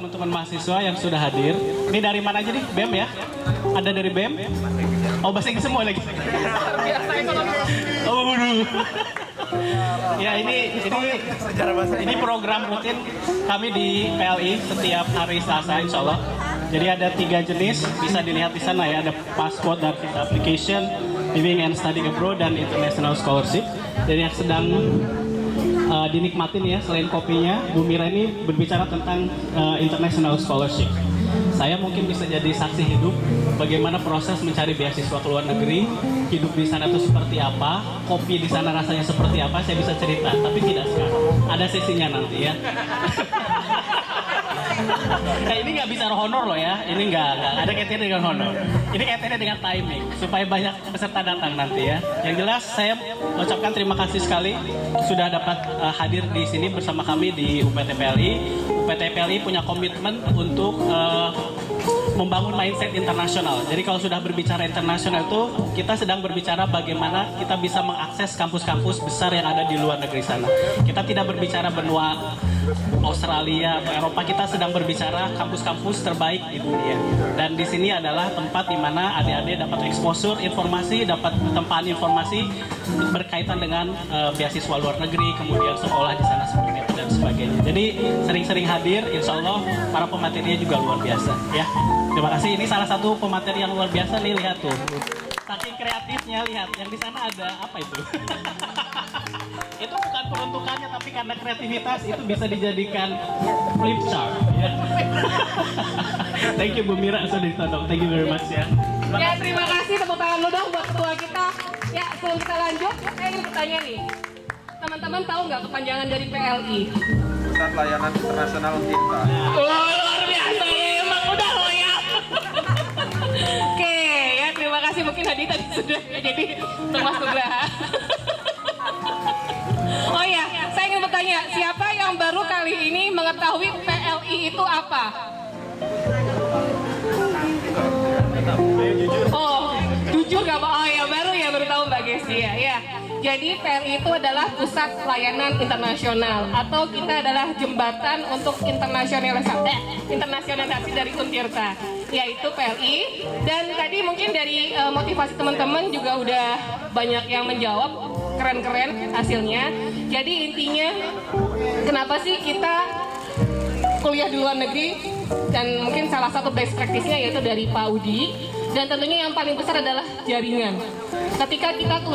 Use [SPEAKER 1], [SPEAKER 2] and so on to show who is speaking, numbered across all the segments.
[SPEAKER 1] teman-teman mahasiswa yang sudah hadir. Ini dari mana aja nih? BEM ya? Ada dari BEM? Oh, bahasa Inggris semua lagi. Oh, waduh. Ya, ini program rutin kami di PLI setiap hari Selasa, insya Allah. Jadi ada 3 jenis, bisa dilihat di sana ya. Ada passport dan visa application, living and studying abroad, dan international scholarship. Jadi yang sedang dinikmatin ya, selain kopinya, Bu Mira ini berbicara tentang international scholarship. Saya mungkin bisa jadi saksi hidup bagaimana proses mencari beasiswa ke luar negeri, hidup di sana itu seperti apa, kopi di sana rasanya seperti apa, saya bisa cerita, tapi tidak sekarang. Ada sesinya nanti ya. Nah, ini nggak bisa honor loh ya, ini nggak ada kaitannya dengan honor. Ini kaitannya dengan timing, supaya banyak peserta datang nanti ya. Yang jelas saya mengucapkan terima kasih sekali sudah dapat hadir di sini bersama kami di UPT PLI. UPT PLI punya komitmen untuk membangun mindset internasional. Jadi kalau sudah berbicara internasional itu kita sedang berbicara bagaimana kita bisa mengakses kampus-kampus besar yang ada di luar negeri sana. Kita tidak berbicara benua Australia atau Eropa, kita sedang berbicara kampus-kampus terbaik di dunia. Dan di sini adalah tempat di mana adik-adik dapat exposure informasi, dapat tempahan informasi berkaitan dengan beasiswa luar negeri, kemudian sekolah di sana seperti itu dan sebagainya. Jadi sering-sering hadir, insya Allah para pematerinya juga luar biasa ya. Terima kasih, ini salah satu pemateri yang luar biasa nih, lihat tuh. Saking kreatifnya, lihat, yang di sana ada apa itu? Itu bukan peruntukannya, tapi karena kreativitas itu bisa dijadikan flip chart ya. Thank you Bu Mira sudah ditodong, thank you very much ya.
[SPEAKER 2] Ya, terima kasih, tepuk tangan lu dong buat ketua kita. Ya, sebelum kita lanjut, saya ingin bertanya nih. Teman-teman tahu nggak kepanjangan dari PLI?
[SPEAKER 3] Pusat Layanan Internasional Untirta.
[SPEAKER 2] Luar biasa, emang udah loyal. Oke, ya terima kasih. Mungkin Hadi tadi sudah jadi Thomas Nugraha. Oh ya, saya ingin bertanya, siapa yang baru kali ini mengetahui PLI itu apa? Oh, jujur gak? Oh ya, baru tahu Mbak Gesti ya. Ya. Jadi PLI itu adalah Pusat Layanan Internasional, atau kita adalah jembatan untuk internasionalisasi dari Untirta, yaitu PLI. Dan tadi mungkin dari motivasi teman-teman juga udah banyak yang menjawab, keren-keren hasilnya. Jadi intinya, kenapa sih kita kuliah di luar negeri? Dan mungkin salah satu best practice-nya yaitu dari Pak Udi. Dan tentunya yang paling besar adalah jaringan. Ketika kita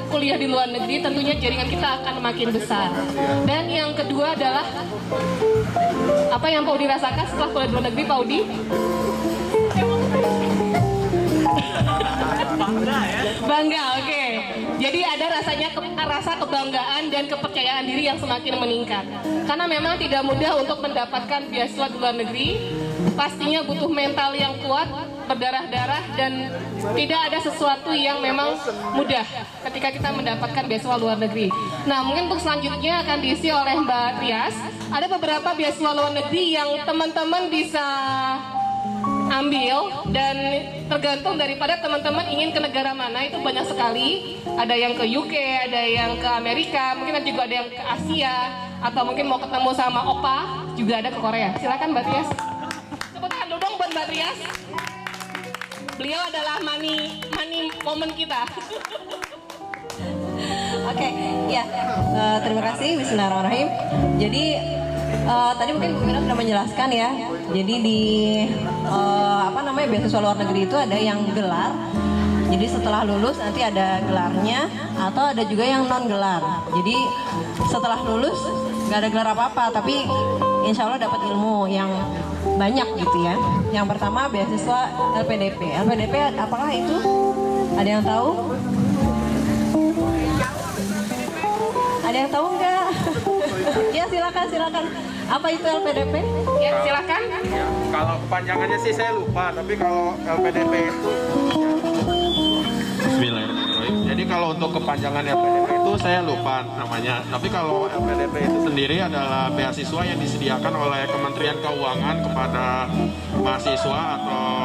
[SPEAKER 2] kuliah di luar negeri, tentunya jaringan kita akan makin besar. Dan yang kedua adalah apa yang Pak Udi rasakan setelah kuliah di luar negeri, Pak Udi? Bangga, oke. Jadi ada rasa kebanggaan dan kepercayaan diri yang semakin meningkat. Karena memang tidak mudah untuk mendapatkan beasiswa di luar negeri. Pastinya butuh mental yang kuat, berdarah-darah, dan tidak ada sesuatu yang memang mudah ketika kita mendapatkan beasiswa luar negeri. Nah, mungkin untuk selanjutnya akan diisi oleh Mbak Trias. Ada beberapa beasiswa luar negeri yang teman-teman bisa ambil, dan tergantung daripada teman-teman ingin ke negara mana, itu banyak sekali. Ada yang ke UK, ada yang ke Amerika, mungkin juga ada yang ke Asia, atau mungkin mau ketemu sama Opa, juga ada ke Korea. Silakan Mbak Trias. Tepuk tangan dulu dong buat Mbak Trias. Beliau adalah money moment kita.
[SPEAKER 4] Oke, ya, terima kasih. Bismillahirrahmanirrahim. Jadi tadi mungkin Bu Mira sudah menjelaskan ya. Jadi di beasiswa luar negeri itu ada yang gelar. Jadi setelah lulus nanti ada gelarnya, atau ada juga yang non gelar. Jadi setelah lulus nggak ada gelar apa-apa, tapi insya Allah dapat ilmu yang banyak gitu ya. Yang pertama beasiswa LPDP. LPDP apakah itu? Ada yang tahu? Ada yang tahu nggak? Ya silakan. Apa itu LPDP?
[SPEAKER 2] Ya silakan.
[SPEAKER 3] Ya, kalau kepanjangannya sih saya lupa, tapi kalau LPDP itu Bismillahirrahmanirrahim. Jadi kalau untuk kepanjangan LPDP itu saya lupa namanya. Tapi kalau LPDP itu sendiri adalah beasiswa yang disediakan oleh Kementerian Keuangan kepada mahasiswa atau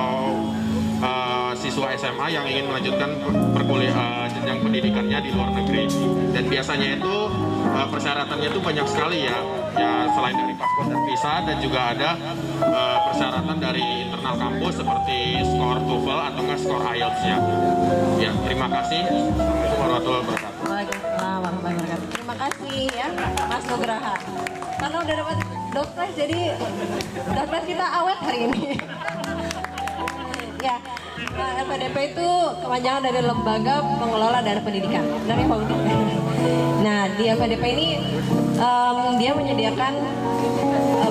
[SPEAKER 3] siswa SMA yang ingin melanjutkan jenjang pendidikannya di luar negeri. Dan biasanya itu persyaratannya itu banyak sekali ya. Ya selain dari paspor dan visa, dan juga ada persyaratan dari internal kampus seperti skor TOEFL atau enggak skor IELTS-nya. Ya, terima kasih. Assalamualaikum warahmatullahi wabarakatuh.
[SPEAKER 4] Waalaikumsalam warahmatullahi wabarakatuh. Terima kasih ya Mas Nugraha. Karena udah dapat dokter, jadi dokter kita awet hari ini. Ya, LPDP itu kepanjangan dari Lembaga Pengelola Dana Pendidikan. Benar ya Pak Budi? Nah, di LPDP ini dia menyediakan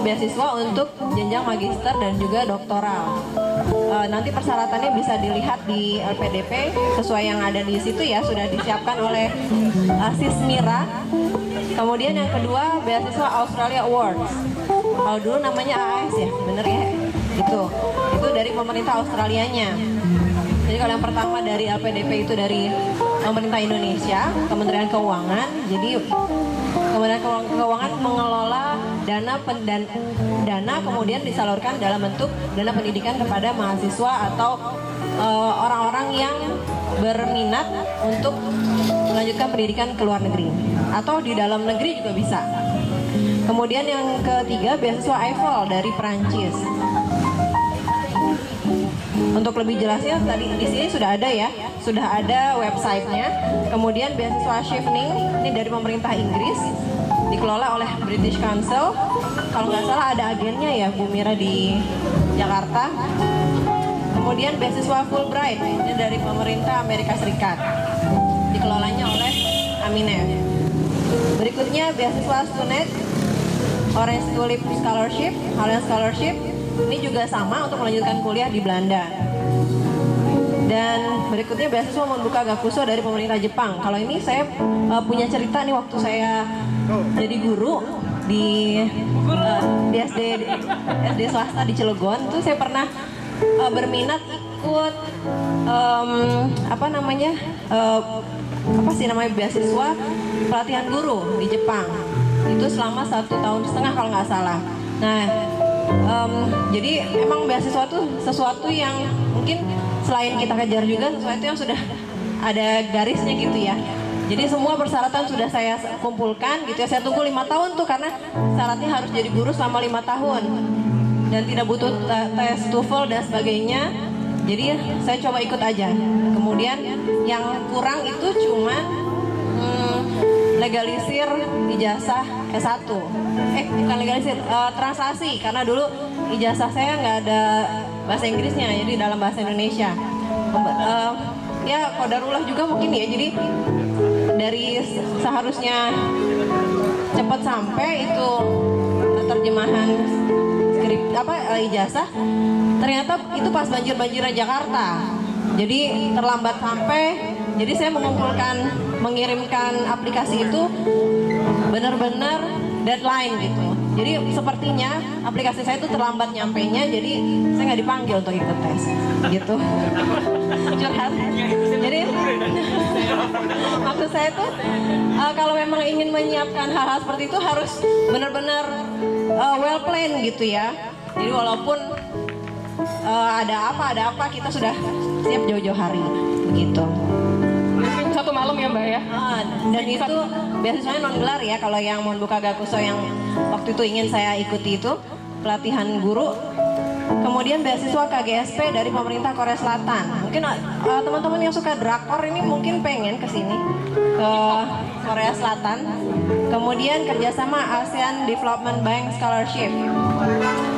[SPEAKER 4] beasiswa untuk jenjang magister dan juga doktoral. Nanti persyaratannya bisa dilihat di LPDP sesuai yang ada di situ ya, sudah disiapkan oleh Sismira. Kemudian yang kedua beasiswa Australia Awards. Kalau dulu namanya AAS ya, bener ya? Itu dari pemerintah Australianya. Jadi kalau yang pertama dari LPDP itu dari pemerintah Indonesia, Kementerian Keuangan. Jadi Kementerian Keuangan mengelola dana kemudian disalurkan dalam bentuk dana pendidikan kepada mahasiswa atau orang-orang yang berminat untuk melanjutkan pendidikan ke luar negeri atau di dalam negeri juga bisa. Kemudian yang ketiga beasiswa Eiffel dari Perancis. Untuk lebih jelasnya tadi di sini sudah ada ya, sudah ada websitenya. Kemudian beasiswa Chevening ini dari pemerintah Inggris, dikelola oleh British Council. Kalau nggak salah ada agennya ya Bu Mira di Jakarta. Kemudian beasiswa Fulbright ini dari pemerintah Amerika Serikat, dikelolanya oleh Aminef. Berikutnya beasiswa Stunet, Orange Tulip Scholarship, Holland Scholarship. Ini juga sama untuk melanjutkan kuliah di Belanda. Dan berikutnya beasiswa Monbuka Gakuso dari pemerintah Jepang. Kalau ini saya punya cerita nih, waktu saya jadi guru di SD swasta di Cilegon tuh saya pernah berminat ikut beasiswa pelatihan guru di Jepang. Itu selama 1,5 tahun kalau nggak salah. Nah, jadi emang beasiswa tuh sesuatu yang mungkin selain kita kejar juga sesuatu yang sudah ada garisnya gitu ya. Jadi semua persyaratan sudah saya kumpulkan gitu ya. Saya tunggu 5 tahun tuh karena syaratnya harus jadi guru selama 5 tahun dan tidak butuh tes TOEFL dan sebagainya. Jadi saya coba ikut aja. Kemudian yang kurang itu cuma legalisir ijazah S1. Bukan legalisir, translasi. Karena dulu ijazah saya nggak ada bahasa Inggrisnya, jadi dalam bahasa Indonesia. Ya qadarullah juga mungkin ya. Jadi dari seharusnya cepat sampai itu terjemahan ijazah, ternyata itu pas banjir-banjirnya Jakarta. Jadi terlambat sampai. Jadi saya mengirimkan aplikasi itu benar-benar deadline gitu. Jadi sepertinya aplikasi saya itu terlambat nyampainya, jadi saya nggak dipanggil untuk ikut tes gitu. Curhat. Jadi maksud saya tuh kalau memang ingin menyiapkan hal-hal seperti itu harus benar-benar well planned gitu ya. Jadi walaupun ada apa kita sudah siap jauh-jauh hari begitu.
[SPEAKER 2] Satu malam ya Mbak ya.
[SPEAKER 4] Dan itu biasanya non gelar ya. Kalau yang Monbuka Gakuso yang waktu itu ingin saya ikuti itu pelatihan guru. Kemudian beasiswa KGSP dari pemerintah Korea Selatan. Mungkin teman-teman yang suka drakor ini mungkin pengen ke sini ke Korea Selatan. Kemudian kerjasama ASEAN Development Bank Scholarship,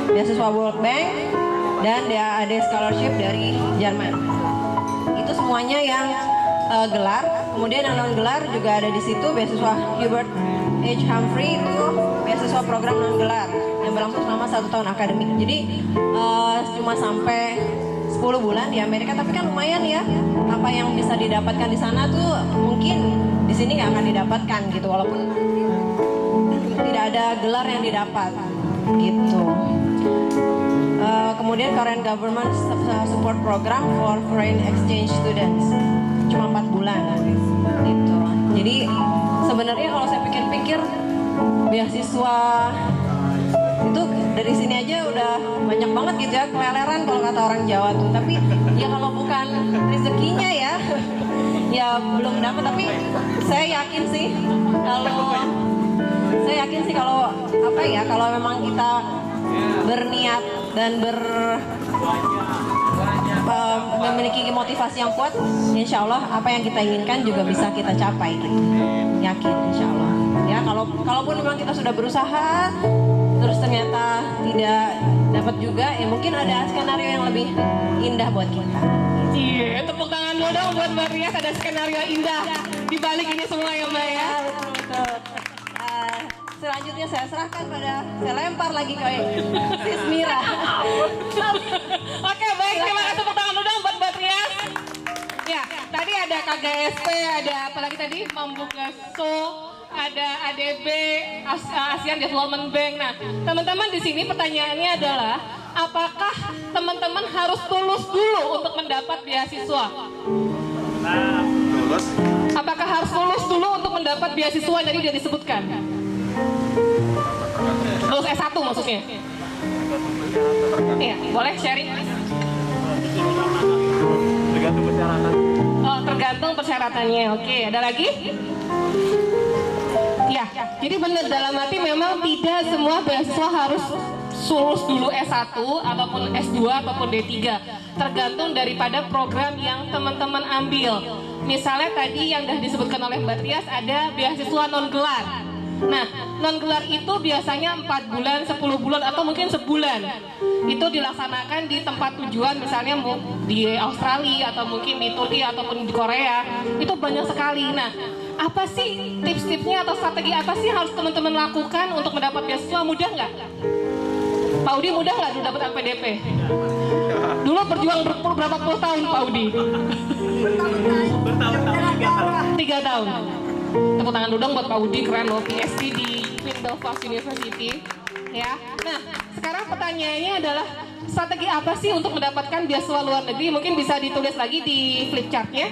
[SPEAKER 4] beasiswa World Bank dan DAAD Scholarship dari Jerman. Itu semuanya yang gelar. Kemudian yang non gelar juga ada di situ, beasiswa Hubert H. Humphrey itu beasiswa program non gelar yang berlangsung selama 1 tahun akademik. Jadi cuma sampai 10 bulan di Amerika, tapi kan lumayan ya. Apa yang bisa didapatkan di sana tuh mungkin di sini nggak akan didapatkan gitu, walaupun tidak ada gelar yang didapat gitu. Kemudian Korean Government Support Program for Foreign Exchange Students cuma 4 bulan gitu. Jadi sebenarnya kalau saya pikir-pikir beasiswa itu dari sini aja udah banyak banget gitu ya, keleleran kalau kata orang Jawa tuh. Tapi ya kalau bukan rezekinya ya belum dapat. Tapi saya yakin sih kalau saya yakin sih kalau kalau memang kita berniat dan memiliki motivasi yang kuat, insya Allah apa yang kita inginkan juga bisa kita capai gitu. Yakin insya Allah. Ya kalaupun memang kita sudah berusaha terus ternyata tidak dapat juga, ya mungkin ada skenario yang lebih indah buat kita.
[SPEAKER 2] Iya, tepuk tangan dulu dong buat Mbak Rias, ada skenario indah di balik ini semua ya Mbak ya.
[SPEAKER 4] Betul. Selanjutnya saya lempar lagi ke Sis Mira.
[SPEAKER 2] Oke, baik, terima kasih, tepuk tangan dulu dong buat Mbak Rias. Ya, tadi ada KGSP, ada apalagi tadi Membuka So, ada ADB, ASEAN Development Bank. Nah, teman-teman di sini pertanyaannya adalah, apakah teman-teman harus lulus dulu untuk mendapat beasiswa?
[SPEAKER 3] Lulus.
[SPEAKER 2] Apakah harus lulus dulu untuk mendapat beasiswa yang tadi sudah disebutkan? Lulus S1 maksudnya? Iya, boleh sharing?
[SPEAKER 3] Tergantung persyaratan.
[SPEAKER 2] Oh, tergantung persyaratannya. Oke, ada lagi? Ya, jadi benar dalam arti memang tidak semua beasiswa harus lulus dulu S1 ataupun S2 ataupun D3. Tergantung daripada program yang teman-teman ambil. Misalnya tadi yang sudah disebutkan oleh Mbak Trias ada beasiswa non-gelar. Nah, non-gelar itu biasanya 4 bulan, 10 bulan, atau mungkin sebulan. Itu dilaksanakan di tempat tujuan, misalnya di Australia, atau mungkin di Turki, ataupun di Korea. Itu banyak sekali. Nah, apa sih tips-tipsnya atau strategi apa sih harus teman-teman lakukan untuk mendapat beasiswa? Mudah nggak? Pak Udi mudah nggak dulu dapat LPDP? Dulu berjuang berapa puluh tahun Pak Udi?
[SPEAKER 1] Bertahun-tahun,
[SPEAKER 2] 3 tahun. Tepuk tangan dulu dong buat Pak Udi, keren loh, PhD di Queen Belfast University. Ya. Nah, sekarang pertanyaannya adalah strategi apa sih untuk mendapatkan beasiswa luar negeri? Mungkin bisa ditulis lagi di flip chartnya.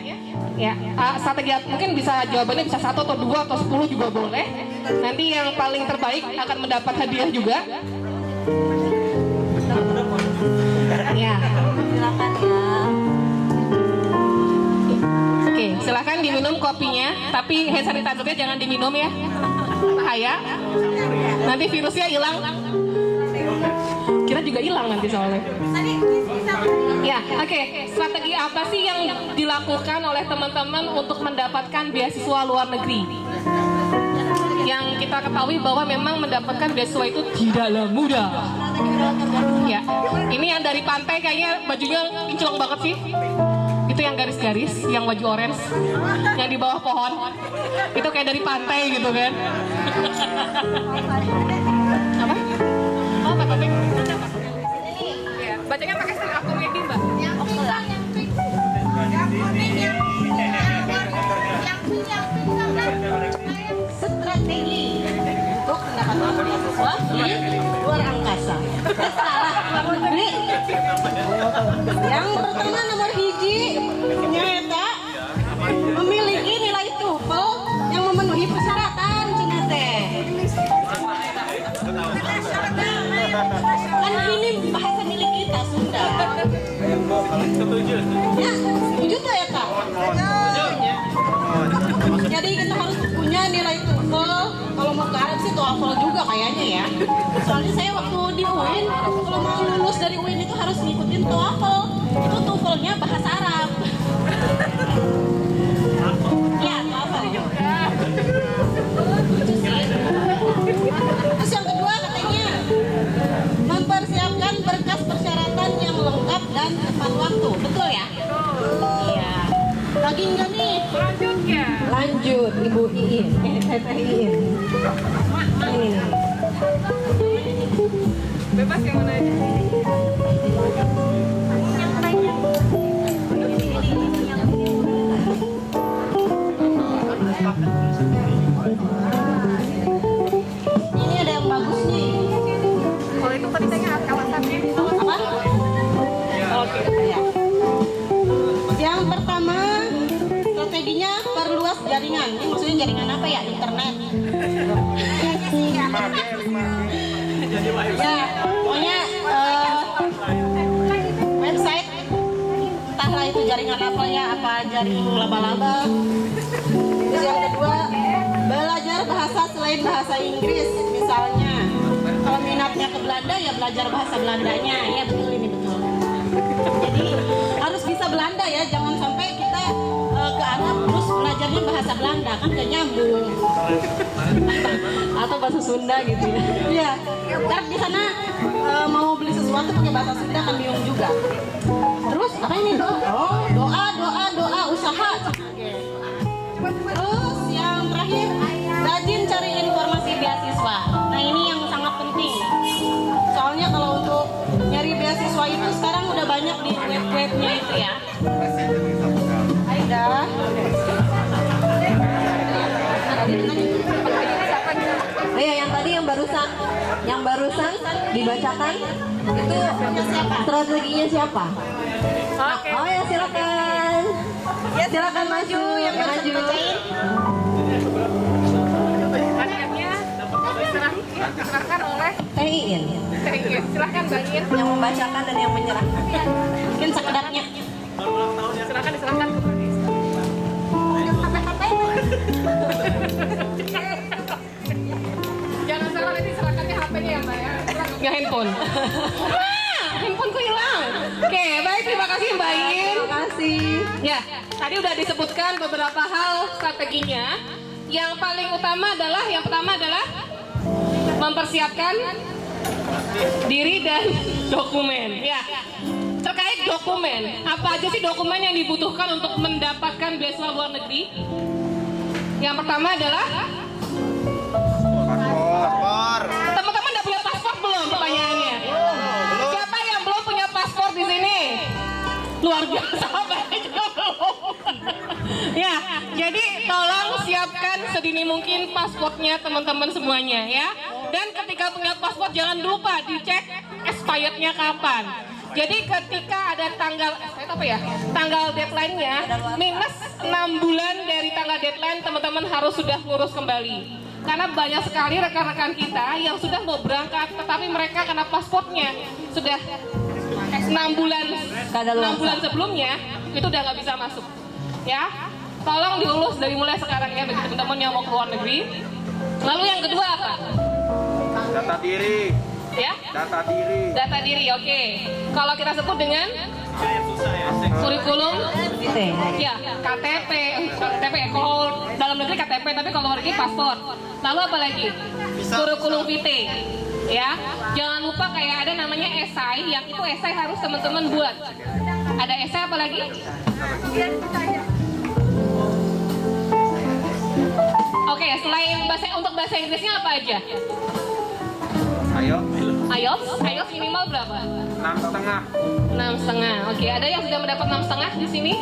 [SPEAKER 2] Ya, strategi mungkin bisa jawabannya bisa 1 atau 2 atau 10 juga boleh. Nanti yang paling terbaik akan mendapat hadiah juga. Ya,
[SPEAKER 4] Silakan ya.
[SPEAKER 2] Oke, silakan diminum kopinya, tapi hand sanitizer-nya jangan diminum ya. Bahaya. Nanti virusnya hilang. Kita juga hilang nanti soalnya. Ya, oke. Strategi apa sih yang dilakukan oleh teman-teman untuk mendapatkan beasiswa luar negeri? Yang kita ketahui bahwa memang mendapatkan beasiswa itu tidaklah mudah. Ya, ini yang dari pantai kayaknya bajunya kinclong banget sih. Itu yang garis-garis, yang baju orange, yang di bawah pohon. Itu kayak dari pantai gitu kan. Apa? Oh, pakai topeng. Iya, bacanya pakai stand up comedy, Mbak.
[SPEAKER 4] Strategi untuk mendapatkan beasiswa di luar angkasa. Salah, luar negeri. Yang pertama nomor hiji, nyata memiliki nilai TOEFL yang memenuhi persyaratan Cina teh. Kan ini bahasa milik kita Sunda.
[SPEAKER 1] Setuju.
[SPEAKER 4] Ya, setuju tuh ya Kak? Jadi kita harus punya nilai TOEFL. Kalau mau ke Arab sih TOEFL juga kayaknya ya. Soalnya saya waktu di UIN, kalau mau lulus dari UIN itu harus ngikutin TOEFL. Itu TOEFL-nya bahasa Arab. Ya, TOEFL. Itu sih. Terus yang kedua katanya mempersiapkan berkas persyaratan yang lengkap dan tepat waktu. Betul ya? Iya. Lagi enggak nih?
[SPEAKER 2] Lanjut ya.
[SPEAKER 4] Lanjut, Ibu Iin. Teteh Iin. Ini.
[SPEAKER 2] Bebas yang mana aja.
[SPEAKER 4] Ini ada yang bagus nih.
[SPEAKER 2] Kalau itu tadi tanya kawasannya.
[SPEAKER 4] Apa?
[SPEAKER 2] Oke.
[SPEAKER 4] Ya. Yang pertama, strateginya perluas jaringan. Ini maksudnya jaringan apa ya? Internet. Ya, pokoknya website, entahlah itu jaringan apa ya, apa jaring laba-laba. Terus yang kedua, belajar
[SPEAKER 5] belajar bahasa selain bahasa Inggris, misalnya kalau minatnya ke Belanda ya belajar bahasa Belandanya, ya betul ini betul. Jadi harus bisa Belanda ya, jangan sampai kita ke Arab terus belajarnya bahasa Belanda, kan gak nyambung.
[SPEAKER 2] Atau bahasa Sunda gitu ya.
[SPEAKER 5] Iya, ntar di sana mau beli sesuatu pakai bahasa Sunda kan bingung juga. Terus apa ini doa? Oh, doa usaha. Oke. Terus yang terakhir, rajin cari informasi beasiswa. Nah ini yang sangat penting. Soalnya kalau untuk nyari beasiswa itu sekarang udah banyak di web-webnya itu ya. Aida.
[SPEAKER 4] Oh ya, yang tadi yang barusan dibacakan itu strateginya siapa? Oh ya, silakan. Ya silakan maju yang maju.
[SPEAKER 2] Akhirnya diserahkan oleh
[SPEAKER 4] Teh Iin.
[SPEAKER 2] Silahkan Mbak Iin.
[SPEAKER 4] Yang membacakan dan yang menyerahkan.
[SPEAKER 5] Mungkin sekedapnya.
[SPEAKER 2] Diserahkan. Jangan salah nanti serahkannya HP-nya ya Mbak ya. Nggak handphone. Handphoneku hilang. Oke, baik, terima kasih Mbak Iin.
[SPEAKER 4] Terima kasih.
[SPEAKER 2] Ya, tadi udah disebutkan beberapa hal strateginya. Yang paling utama adalah, yang pertama adalah mempersiapkan diri dan dokumen. Ya, terkait dokumen, apa aja sih dokumen yang dibutuhkan untuk mendapatkan beasiswa luar negeri? Yang pertama adalah
[SPEAKER 3] Paspor.
[SPEAKER 2] teman-teman udah punya paspor belum? Pertanyaannya. Siapa yang belum punya paspor di sini? Luar biasa, banyak juga belum. Ya, jadi tolong siapkan sedini mungkin pasportnya teman-teman semuanya ya. Dan ketika punya paspor jangan lupa dicek expirednya kapan. Jadi ketika ada tanggal tanggal deadline-nya minus 6 bulan dari tanggal deadline, teman-teman harus sudah ngurus kembali. Karena banyak sekali rekan-rekan kita yang sudah mau berangkat tetapi mereka karena pasportnya sudah 6 bulan sebelumnya itu udah nggak bisa masuk. Ya, tolong diurus dari mulai sekarang ya bagi teman-teman yang mau ke luar negeri. Lalu yang kedua apa?
[SPEAKER 3] Data diri.
[SPEAKER 2] Ya? Data diri, oke. Kalau kita sebut dengan kurikulum, ya KTP. Kalau dalam negeri KTP, tapi kalau luar negeri paspor. Lalu apa lagi? Kurikulum vitae. Ya, jangan lupa kayak ada namanya esai, yang itu esai harus teman-teman buat. Ada esai apa lagi? Oke, selain untuk bahasa Inggrisnya apa aja? IELTS minimal berapa?
[SPEAKER 3] 6,5.
[SPEAKER 2] 6,5. Oke, ada yang sudah mendapat 6,5 di sini?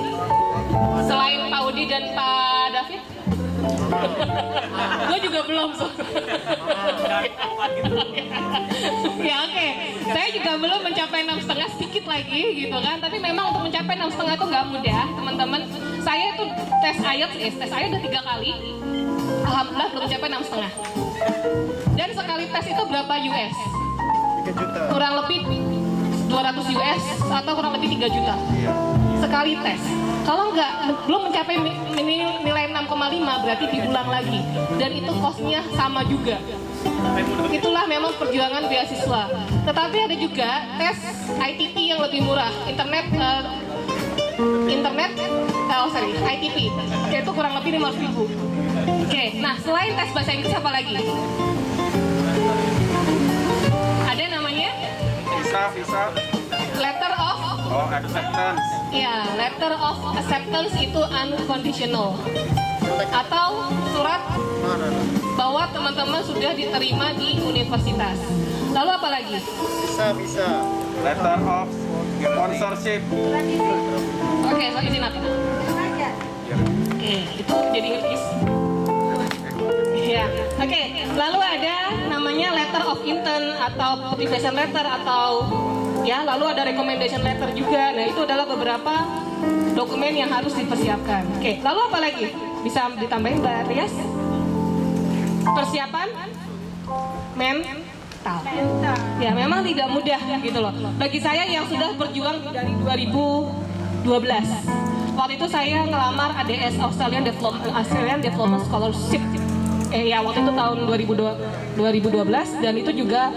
[SPEAKER 2] Selain Pak Udi dan Pak David? Gue juga belum. Ya oke, saya juga belum mencapai 6,5, sedikit lagi gitu kan. Tapi memang untuk mencapai 6,5 itu nggak mudah, teman-teman. Saya itu tes IELTS udah 3 kali. Alhamdulillah belum mencapai 6,5. Dan sekali tes itu berapa US?
[SPEAKER 3] 3 juta.
[SPEAKER 2] Kurang lebih 200 US atau kurang lebih 3 juta. Sekali tes. Kalau belum mencapai nilai 6,5 berarti diulang lagi. Dan itu costnya sama juga. Itulah memang perjuangan beasiswa. Tetapi ada juga tes ITP yang lebih murah. ITP. Itu kurang lebih 500.000. Oke, nah selain tes bahasa Inggris apa lagi? Ada namanya?
[SPEAKER 3] Visa.
[SPEAKER 2] Letter of
[SPEAKER 3] acceptance.
[SPEAKER 2] Ya, letter of acceptance itu unconditional. Atau surat bahwa teman-teman sudah diterima di universitas. Lalu apa lagi?
[SPEAKER 3] Bisa. Letter of sponsorship.
[SPEAKER 2] Oke, sampai sini apa? Oke, itu jadi ngetis. Ya, oke. Lalu ada namanya letter of intent atau motivation letter atau ya, lalu ada recommendation letter juga. Nah, itu adalah beberapa dokumen yang harus dipersiapkan. Oke, lalu apa lagi? Bisa ditambahin Mbak Rias? Persiapan mental. Ya, memang tidak mudah gitu loh. Bagi saya yang sudah berjuang dari 2012. Waktu itu saya ngelamar ADS Australian Development Scholarship. ya waktu itu tahun 2012 dan itu juga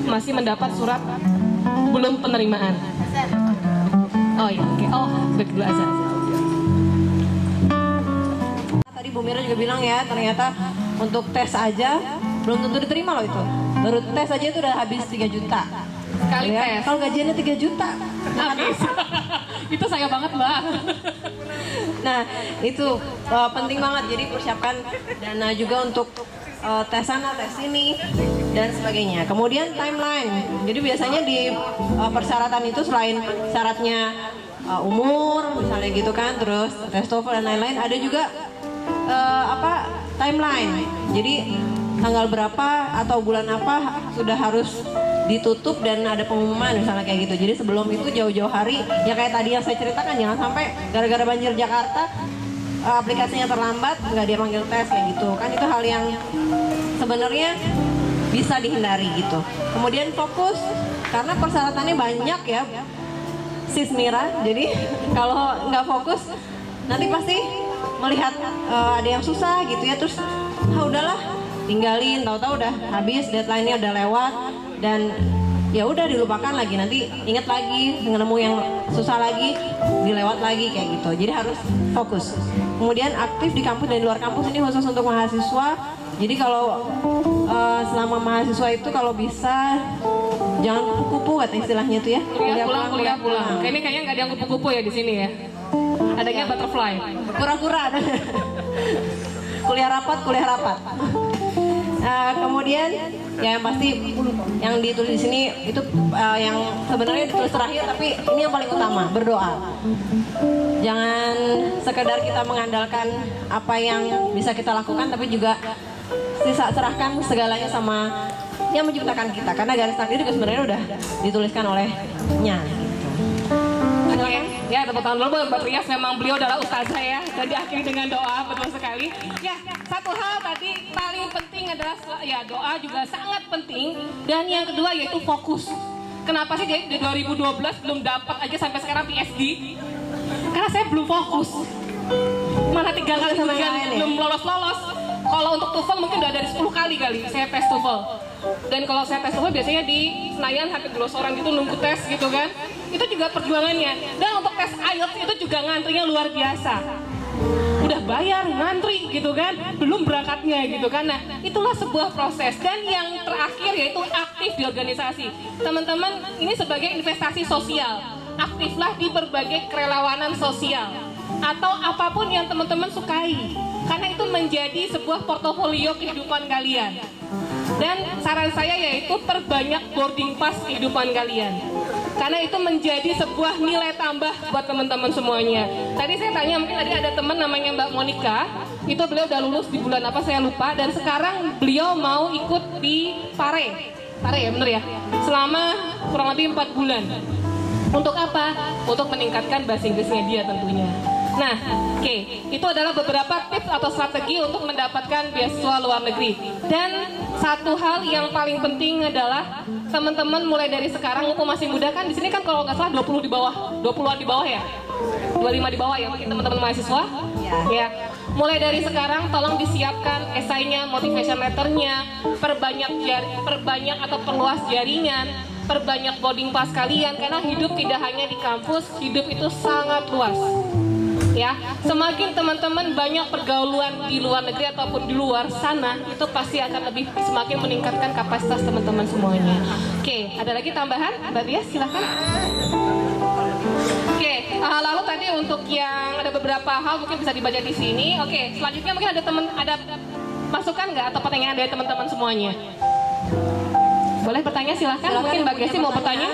[SPEAKER 2] masih mendapat surat belum penerimaan. Oh iya, oke. Oh, break dulu azan.
[SPEAKER 4] Tadi Bu Mira juga bilang ya, ternyata untuk tes aja belum tentu diterima loh itu. Baru tes aja itu udah habis 3 juta.
[SPEAKER 2] Sekali
[SPEAKER 4] Ya,
[SPEAKER 2] tes.
[SPEAKER 4] kalau gajiannya 3 juta.
[SPEAKER 2] Habis. Itu saya banget, Mbak.
[SPEAKER 4] Nah, itu penting banget. Jadi persiapkan dana juga untuk tes sana, tes sini, dan sebagainya. Kemudian timeline. Jadi biasanya di persyaratan itu selain syaratnya umur, misalnya gitu kan, terus tes TOEFL dan lain-lain, ada juga timeline. Jadi tanggal berapa atau bulan apa sudah harus ditutup dan ada pengumuman misalnya kayak gitu. Jadi sebelum itu jauh-jauh hari, ya kayak tadi yang saya ceritakan, jangan sampai gara-gara banjir Jakarta aplikasinya terlambat, nggak dia panggil tes kayak gitu. Kan itu hal yang sebenarnya bisa dihindari gitu. Kemudian fokus, karena persyaratannya banyak ya, Sis Mira. Jadi kalau nggak fokus, nanti pasti melihat ada yang susah gitu ya, terus udahlah tinggalin, tahu-tahu udah habis, deadline-nya udah lewat, dan ya udah dilupakan lagi, nanti inget lagi nemu yang susah lagi, dilewat lagi kayak gitu. Jadi harus fokus. Kemudian aktif di kampus dan di luar kampus, ini khusus untuk mahasiswa. Jadi kalau selama mahasiswa itu kalau bisa jangan kupu-kupu kata istilahnya tuh ya.
[SPEAKER 2] Kuliah pulang. Ini kayaknya nggak ada yang kupu-kupu ya di sini ya. Adanya butterfly.
[SPEAKER 4] Kura-kura. Kuliah rapat. Kemudian ya yang pasti yang ditulis di sini itu yang sebenarnya ditulis terakhir, tapi ini yang paling utama, berdoa. Jangan sekedar kita mengandalkan apa yang bisa kita lakukan, tapi juga serahkan segalanya sama yang menciptakan kita, karena garis takdir juga sebenarnya udah dituliskan olehnya.
[SPEAKER 2] Oke, ya tepuk tangan dulu buat Rias, memang beliau adalah ustazah ya, dan diakhiri dengan doa, betul sekali. Ya, satu hal tadi paling penting adalah ya doa juga sangat penting, dan yang kedua yaitu fokus. Kenapa sih di 2012 belum dapat aja sampai sekarang PSD? Karena saya belum fokus. Mana 3 kali ujian belum lolos-lolos. Kalau untuk TOEFL mungkin udah dari 10 kali saya tes TOEFL. Dan kalau saya tes TOEFL biasanya di Senayan hampir 2 orang gitu nunggu tes gitu kan. Itu juga perjuangannya. Dan untuk tes IELTS itu juga ngantrinya luar biasa. Udah bayar, ngantri gitu kan, belum berangkatnya gitu kan. Nah, itulah sebuah proses. Dan yang terakhir yaitu aktif di organisasi. Teman-teman, ini sebagai investasi sosial. Aktiflah di berbagai kerelawanan sosial. Atau apapun yang teman-teman sukai. Karena itu menjadi sebuah portofolio kehidupan kalian. Dan saran saya yaitu perbanyak boarding pass kehidupan kalian. Karena itu menjadi sebuah nilai tambah buat teman-teman semuanya. Tadi saya tanya, mungkin tadi ada teman namanya Mbak Monica. Itu beliau udah lulus di bulan apa saya lupa. Dan sekarang beliau mau ikut di Pare ya bener ya? Selama kurang lebih 4 bulan. Untuk apa? Untuk meningkatkan bahasa Inggrisnya dia tentunya. Nah, oke, itu adalah beberapa tips atau strategi untuk mendapatkan beasiswa luar negeri. Dan satu hal yang paling penting adalah teman-teman mulai dari sekarang, mumpung masih muda kan, di sini kan kalau nggak salah 20 di bawah, 20-an di bawah ya, 25 di bawah ya mungkin teman-teman mahasiswa. Ya, mulai dari sekarang tolong disiapkan esainya, motivation letternya, perbanyak atau perluas jaringan, perbanyak boarding pass kalian, karena hidup tidak hanya di kampus, hidup itu sangat luas. Ya, semakin teman-teman banyak pergaulan di luar negeri ataupun di luar sana, itu pasti akan lebih semakin meningkatkan kapasitas teman-teman semuanya. Oke, ada lagi tambahan? Mbak Ria, silakan. Oke, lalu tadi untuk yang ada beberapa hal mungkin bisa dibaca di sini. Oke, selanjutnya mungkin ada masukan nggak atau pertanyaan dari teman-teman semuanya? Boleh bertanya, silakan. Mungkin Mbak Gesi mau bertanya?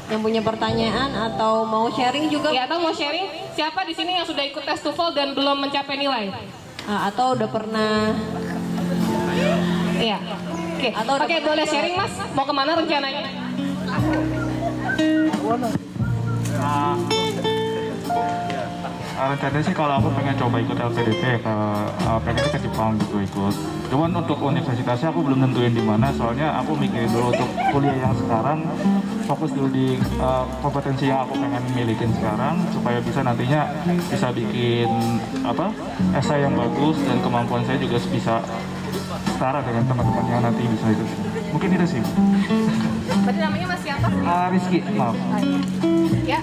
[SPEAKER 4] Yang punya pertanyaan atau mau sharing juga?
[SPEAKER 2] Ya, atau mau sharing, siapa di sini yang sudah ikut tes TOEFL dan belum mencapai nilai?
[SPEAKER 4] Atau udah pernah?
[SPEAKER 2] Iya. Oke, boleh sharing Mas. Mau kemana rencananya?
[SPEAKER 6] rencananya sih kalau aku pengen coba ikut LPDP pengen ke Jepang gitu ikut. Cuman untuk universitasnya aku belum nentuin di mana, soalnya aku mikirin dulu untuk kuliah yang sekarang, fokus dulu di kompetensi yang aku pengen milikin sekarang supaya bisa nantinya bisa bikin esai yang bagus dan kemampuan saya juga bisa setara dengan teman-teman yang nanti bisa itu. Mungkin itu sih.
[SPEAKER 2] Tadi namanya Mas siapa?
[SPEAKER 6] Rizky, maaf.
[SPEAKER 2] Ya,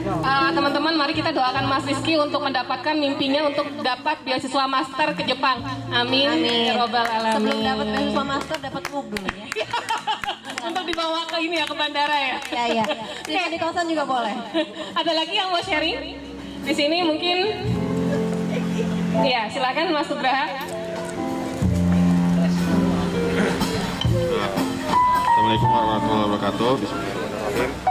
[SPEAKER 2] teman-teman, mari kita doakan Mas Rizky untuk mendapatkan mimpinya untuk dapat beasiswa master ke Jepang. Amin. Ya Robbal Alamin.
[SPEAKER 4] Sebelum dapat beasiswa master, dapat MOOC dulu ya.
[SPEAKER 2] Untuk dibawa ke ini ya, ke bandara ya.
[SPEAKER 4] Iya. Di kosan juga boleh.
[SPEAKER 2] Ada lagi yang mau sharing? Di sini mungkin. Iya, silakan Mas Nugraha.
[SPEAKER 3] Assalamualaikum warahmatullahi wabarakatuh. Bismillahirrahmanirrahim.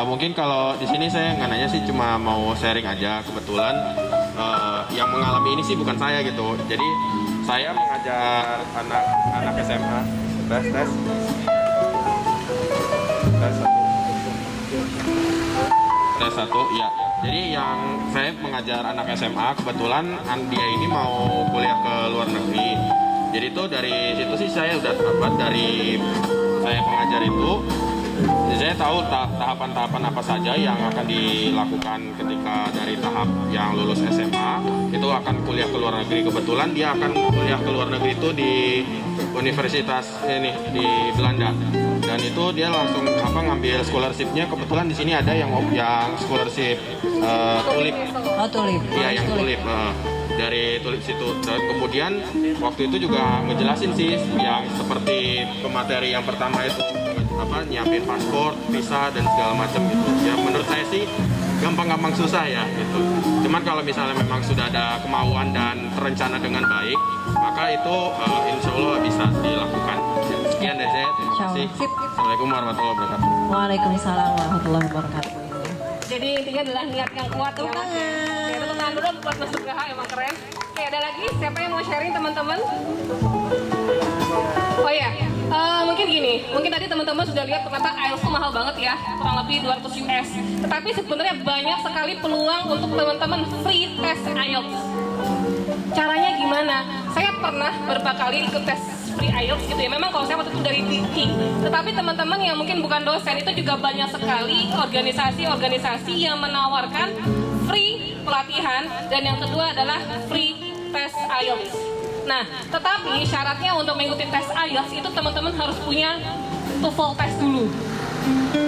[SPEAKER 3] Mungkin kalau di sini saya nggak nanya sih, cuma mau sharing aja. Kebetulan yang mengalami ini sih bukan saya gitu. Jadi saya mengajar anak SMA. Tes satu, ya. Jadi yang saya mengajar anak SMA, kebetulan dia ini mau kuliah ke luar negeri. Jadi itu dari situ sih saya udah dapat dari saya mengajar itu. Jadi saya tahu tahapan-tahapan apa saja yang akan dilakukan ketika dari tahap yang lulus SMA itu akan kuliah ke luar negeri. Kebetulan dia akan kuliah ke luar negeri itu di universitas ini di Belanda. Dan itu dia langsung ngambil scholarship-nya. Kebetulan di sini ada yang scholarship tulip.
[SPEAKER 4] Oh, tulip.
[SPEAKER 3] Iya, yang tulip. Dari tulip situ. Dan kemudian waktu itu juga ngejelasin sih yang seperti pemateri yang pertama itu nyiapin paspor, visa dan segala macam gitu. Ya menurut saya sih gampang-gampang susah ya gitu. Cuman kalau misalnya memang sudah ada kemauan dan terencana dengan baik, maka itu insya Allah bisa dilakukan. Sekian dari saya. Terima kasih. Assalamualaikum warahmatullahi wabarakatuh.
[SPEAKER 4] Waalaikumsalam warahmatullahi wabarakatuh.
[SPEAKER 2] Jadi intinya adalah niat yang kuat ya Mas. Ya, tepuk tangan dulu buat Mas Nugraha, emang keren. Oke, ada lagi siapa yang mau sharing teman-teman? Oh ya, mungkin gini, mungkin tadi teman-teman sudah lihat ternyata IELTS itu mahal banget ya, kurang lebih 200 US. Tetapi sebenarnya banyak sekali peluang untuk teman-teman free test IELTS. Caranya gimana? Saya pernah beberapa kali ikut tes free IELTS gitu ya. Memang kalau saya waktu itu dari Diki, tetapi teman-teman yang mungkin bukan dosen itu juga banyak sekali organisasi-organisasi yang menawarkan free pelatihan, dan yang kedua adalah free tes IELTS. Nah, tetapi syaratnya untuk mengikuti tes IELTS itu teman-teman harus punya TOEFL test dulu.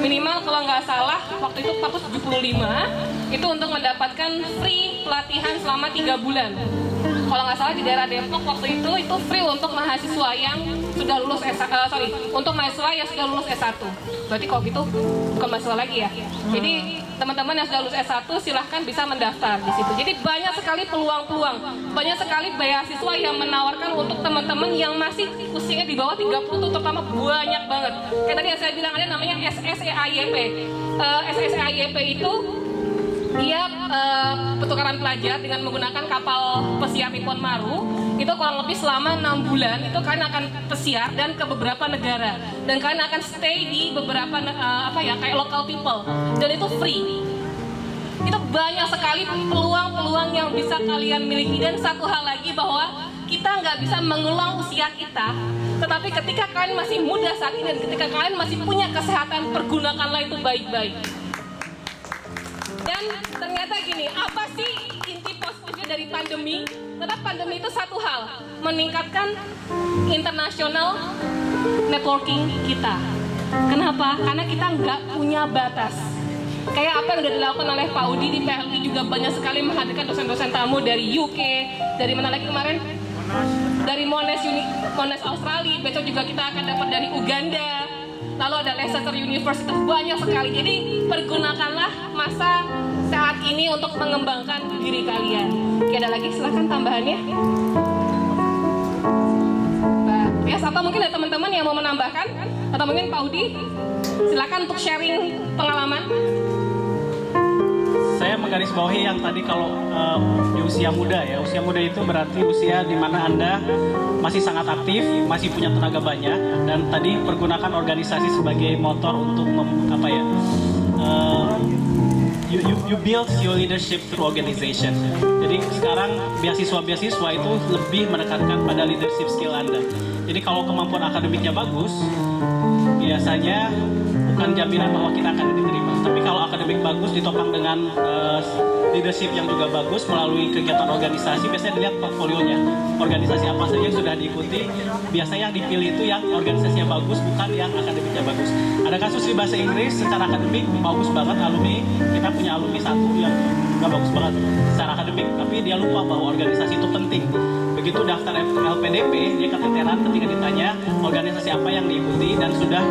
[SPEAKER 2] Minimal kalau nggak salah waktu itu 475 itu untuk mendapatkan free pelatihan selama 3 bulan. Kalau nggak salah di daerah Depok waktu itu free untuk mahasiswa yang sudah lulus untuk mahasiswa yang sudah lulus S1. Berarti kalau gitu bukan mahasiswa lagi ya. Jadi teman-teman yang sudah lulus S1 silahkan bisa mendaftar di situ. Jadi banyak sekali peluang-peluang, banyak sekali beasiswa yang menawarkan untuk teman-teman yang masih usianya di bawah 30 itu terutama banyak banget. Kayak tadi yang saya bilang ada namanya SSEIYP. SSEIYP itu dia pertukaran pelajar dengan menggunakan kapal pesiar Nippon Maru itu kurang lebih selama 6 bulan itu kalian akan pesiar dan ke beberapa negara, dan kalian akan stay di beberapa kayak local people, dan itu free. Itu banyak sekali peluang-peluang yang bisa kalian miliki. Dan satu hal lagi, bahwa kita nggak bisa mengulang usia kita, tetapi ketika kalian masih muda saat ini dan ketika kalian masih punya kesehatan, pergunakanlah itu baik-baik. Dan ternyata gini, apa sih inti positifnya dari pandemi? Tetap pandemi itu satu hal, meningkatkan international networking kita. Kenapa? Karena kita nggak punya batas. Kayak apa yang sudah dilakukan oleh Pak Udi di PLI, juga banyak sekali menghadirkan dosen-dosen tamu dari UK, dari mana lagi kemarin? Dari Monash Australia, besok juga kita akan dapat dari Uganda. Lalu ada Leicester University, banyak sekali. Jadi pergunakanlah masa saat ini untuk mengembangkan diri kalian. Oke, ada lagi, silahkan tambahannya. Ya, apa mungkin ada teman-teman yang mau menambahkan? Atau mungkin Pak Udi, silahkan untuk sharing pengalaman.
[SPEAKER 1] Saya menggarisbawahi yang tadi kalau di usia muda ya. Usia muda itu berarti usia di mana Anda masih sangat aktif, masih punya tenaga banyak, dan tadi pergunakan organisasi sebagai motor untuk you build your leadership through organization. Jadi sekarang beasiswa itu lebih menekankan pada leadership skill Anda. Jadi kalau kemampuan akademiknya bagus, biasanya bukan jaminan bahwa kita akan diterima. Tapi kalau akademik bagus ditopang dengan leadership yang juga bagus melalui kegiatan organisasi, biasanya dilihat portfolionya. Organisasi apa saja yang sudah diikuti, biasanya yang dipilih itu yang organisasinya bagus, bukan yang akademiknya bagus. Ada kasus di bahasa Inggris, secara akademik bagus banget alumni. Kita punya alumni satu yang nggak bagus banget secara akademik, tapi dia lupa bahwa organisasi itu penting. Begitu daftar LPDP, dia keteteran ketika ditanya organisasi apa yang diikuti dan sudah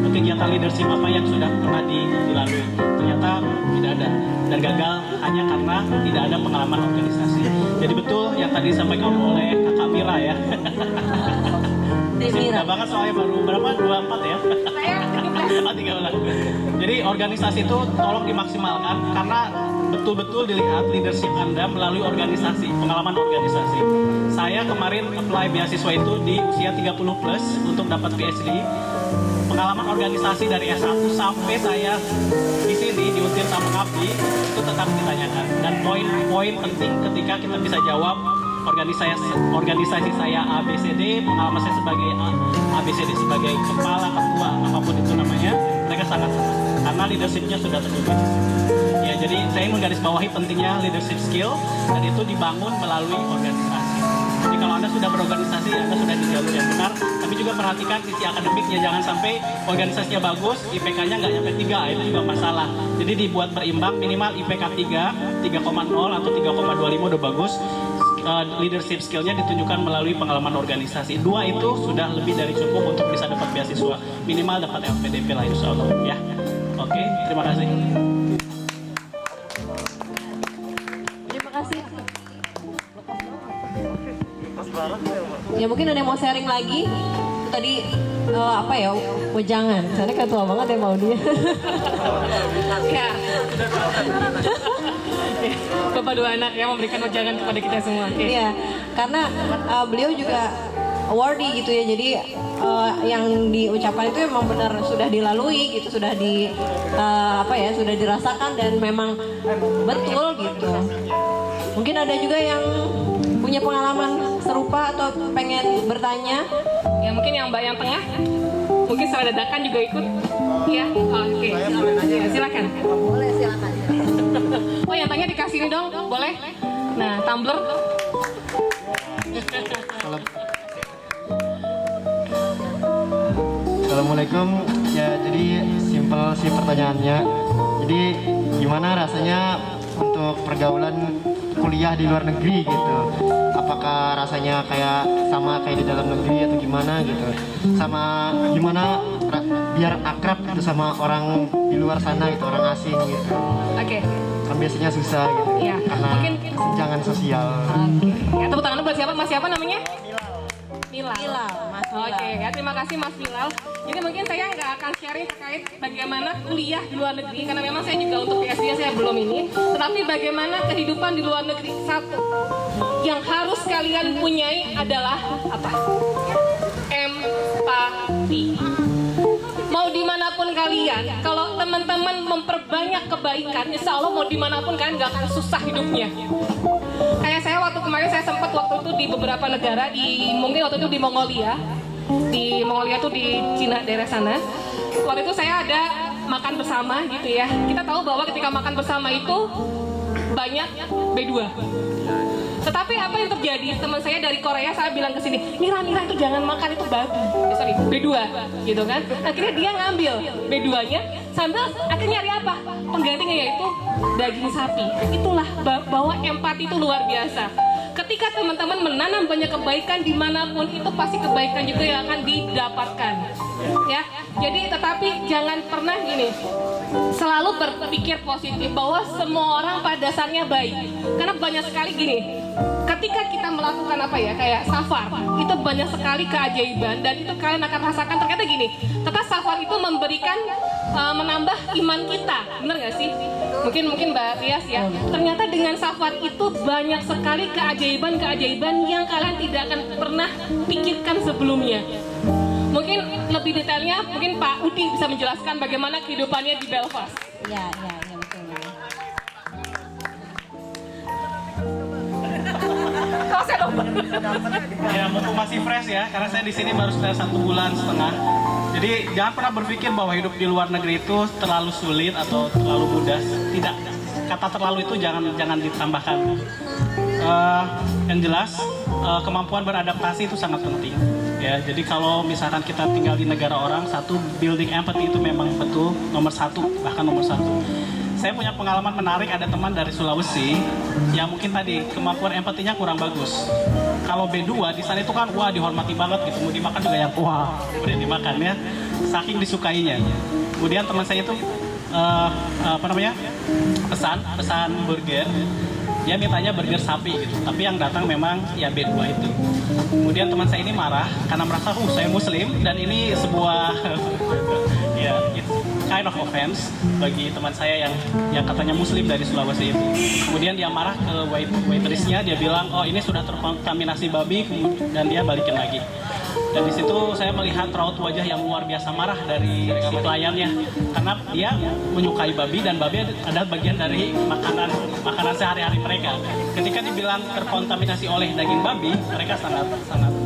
[SPEAKER 1] kegiatan leadership apa yang sudah pernah dilalui. Ternyata tidak ada dan gagal hanya karena tidak ada pengalaman organisasi. Jadi betul yang tadi disampaikan oleh Kakak Mira ya. Masih muda banget soalnya baru berapa? 24 ya?
[SPEAKER 2] Saya
[SPEAKER 1] 13. Jadi organisasi itu tolong dimaksimalkan karena betul-betul dilihat leadership Anda melalui organisasi, pengalaman organisasi. Saya kemarin apply beasiswa itu di usia 30 plus untuk dapat PhD. Pengalaman organisasi dari S1 sampai saya di sini di Untir Tamu Ngabdi itu tetap ditanyakan. Dan poin-poin penting ketika kita bisa jawab organisasi saya ABCD, pengalaman saya sebagai ABCD sebagai kepala, ketua, apapun itu namanya, mereka sangat senang karena leadershipnya sudah tertulis. Ya, jadi saya menggarisbawahi pentingnya leadership skill dan itu dibangun melalui organisasi. Jadi kalau Anda sudah berorganisasi, Anda sudah di jalur yang benar, tapi juga perhatikan sisi akademiknya, jangan sampai organisasinya bagus, IPK-nya nggak nyampe 3, itu juga masalah. Jadi dibuat berimbang, minimal IPK 3, 3,0 atau 3,25 udah bagus. Leadership skillnya ditunjukkan melalui pengalaman organisasi. 2 itu sudah lebih dari cukup untuk bisa dapat beasiswa. Minimal dapat LPDP lah insya Allah ya. Oke, terima kasih.
[SPEAKER 4] Terima kasih. Ya mungkin ada yang mau sharing lagi. Tadi apa ya, wejangan. Soalnya ketua banget ya mau dia.
[SPEAKER 2] Ya. Bapak 2 anak yang memberikan wejangan kepada kita semua.
[SPEAKER 4] Iya, karena beliau juga awardee gitu ya. Jadi yang diucapkan itu memang benar sudah dilalui gitu, sudah sudah dirasakan dan memang betul gitu. Mungkin ada juga yang punya pengalaman serupa atau pengen bertanya.
[SPEAKER 2] Ya mungkin yang Mbak yang tengah, mungkin secara dadakan juga ikut. Ya, oke. Ya, silakan.
[SPEAKER 5] Boleh, silakan.
[SPEAKER 2] Oh, yang tanya dikasih ini dong, boleh? Nah, tumbler.
[SPEAKER 7] Assalamualaikum. Ya, jadi simpel sih pertanyaannya. Jadi gimana rasanya untuk pergaulan kuliah di luar negeri gitu? Apakah rasanya sama kayak di dalam negeri atau gimana gitu? Sama gimana biar akrab gitu sama orang di luar sana gitu, orang asing gitu?
[SPEAKER 2] Oke.
[SPEAKER 7] Kan biasanya susah gitu.
[SPEAKER 2] Iya.
[SPEAKER 7] Karena
[SPEAKER 2] Mungkin
[SPEAKER 7] kesenjangan sosial.
[SPEAKER 2] Oke. Ya, tepuk tangan buat siapa? Mas siapa namanya? Milal.
[SPEAKER 4] Mas Milal.
[SPEAKER 2] Oke, ya terima kasih Mas Milal. Jadi mungkin saya nggak akan sharing terkait bagaimana kuliah di luar negeri karena memang saya juga untuk PhD saya belum ini. Tetapi bagaimana kehidupan di luar negeri. Satu, yang harus kalian punyai adalah apa? Empati. Mau dimanapun kalian, kalau teman-teman memperbanyak kebaikan, insya Allah mau dimanapun kalian nggak akan susah hidupnya. Kayak saya waktu kemarin saya sempat waktu itu di beberapa negara, mungkin waktu itu di Mongolia tuh di Cina daerah sana. Waktu itu saya ada makan bersama gitu ya. Kita tahu bahwa ketika makan bersama itu banyak B2. Tetapi apa yang terjadi? Teman saya dari Korea saya bilang ke sini, Mira itu jangan makan itu babi. B2 gitu kan. Akhirnya dia ngambil B2-nya sambil akhirnya nyari apa? Penggantinya yaitu daging sapi. Itulah bahwa empati itu luar biasa. Ketika teman-teman menanam banyak kebaikan dimanapun itu pasti kebaikan juga yang akan didapatkan. Ya, jadi tetapi jangan pernah gini, selalu berpikir positif bahwa semua orang pada dasarnya baik. Karena banyak sekali gini, ketika kita melakukan kayak safar, itu banyak sekali keajaiban dan itu kalian akan rasakan. Ternyata gini, ternyata safar itu memberikan menambah iman kita, benar nggak sih? Mungkin Mbak Tias ya. Ternyata dengan safar itu banyak sekali keajaiban yang kalian tidak akan pernah pikirkan sebelumnya. Mungkin lebih detailnya, mungkin Pak Udi bisa menjelaskan bagaimana kehidupannya di Belfast.
[SPEAKER 4] Iya betul.
[SPEAKER 2] Oh, saya lupa.
[SPEAKER 1] Ya, mumpung masih fresh ya, karena saya di sini baru sekitar 1,5 bulan. Jadi jangan pernah berpikir bahwa hidup di luar negeri itu terlalu sulit atau terlalu mudah. Tidak, kata terlalu itu jangan ditambahkan. Yang jelas kemampuan beradaptasi itu sangat penting. Ya, jadi kalau misalkan kita tinggal di negara orang, satu, building empathy itu memang betul nomor satu, bahkan nomor satu. Saya punya pengalaman menarik, ada teman dari Sulawesi yang mungkin tadi kemampuan empatinya kurang bagus. Kalau B2 di sana itu kan wah dihormati banget gitu, mau dimakan juga yang wah kemudian dimakan ya, saking disukainya. Kemudian teman saya itu pesan burger. Dia mintanya burger sapi gitu, tapi yang datang memang ya B2 itu. Kemudian teman saya ini marah karena merasa saya muslim dan ini sebuah ya kind of offense bagi teman saya yang katanya muslim dari Sulawesi itu. Kemudian dia marah ke waitressnya, dia bilang oh ini sudah terkontaminasi babi, dan dia balikin lagi. Dan di situ saya melihat raut wajah yang luar biasa marah dari si pelayannya, karena dia menyukai babi dan babi adalah bagian dari makanan sehari-hari mereka. Ketika dibilang terkontaminasi oleh daging babi, mereka sangat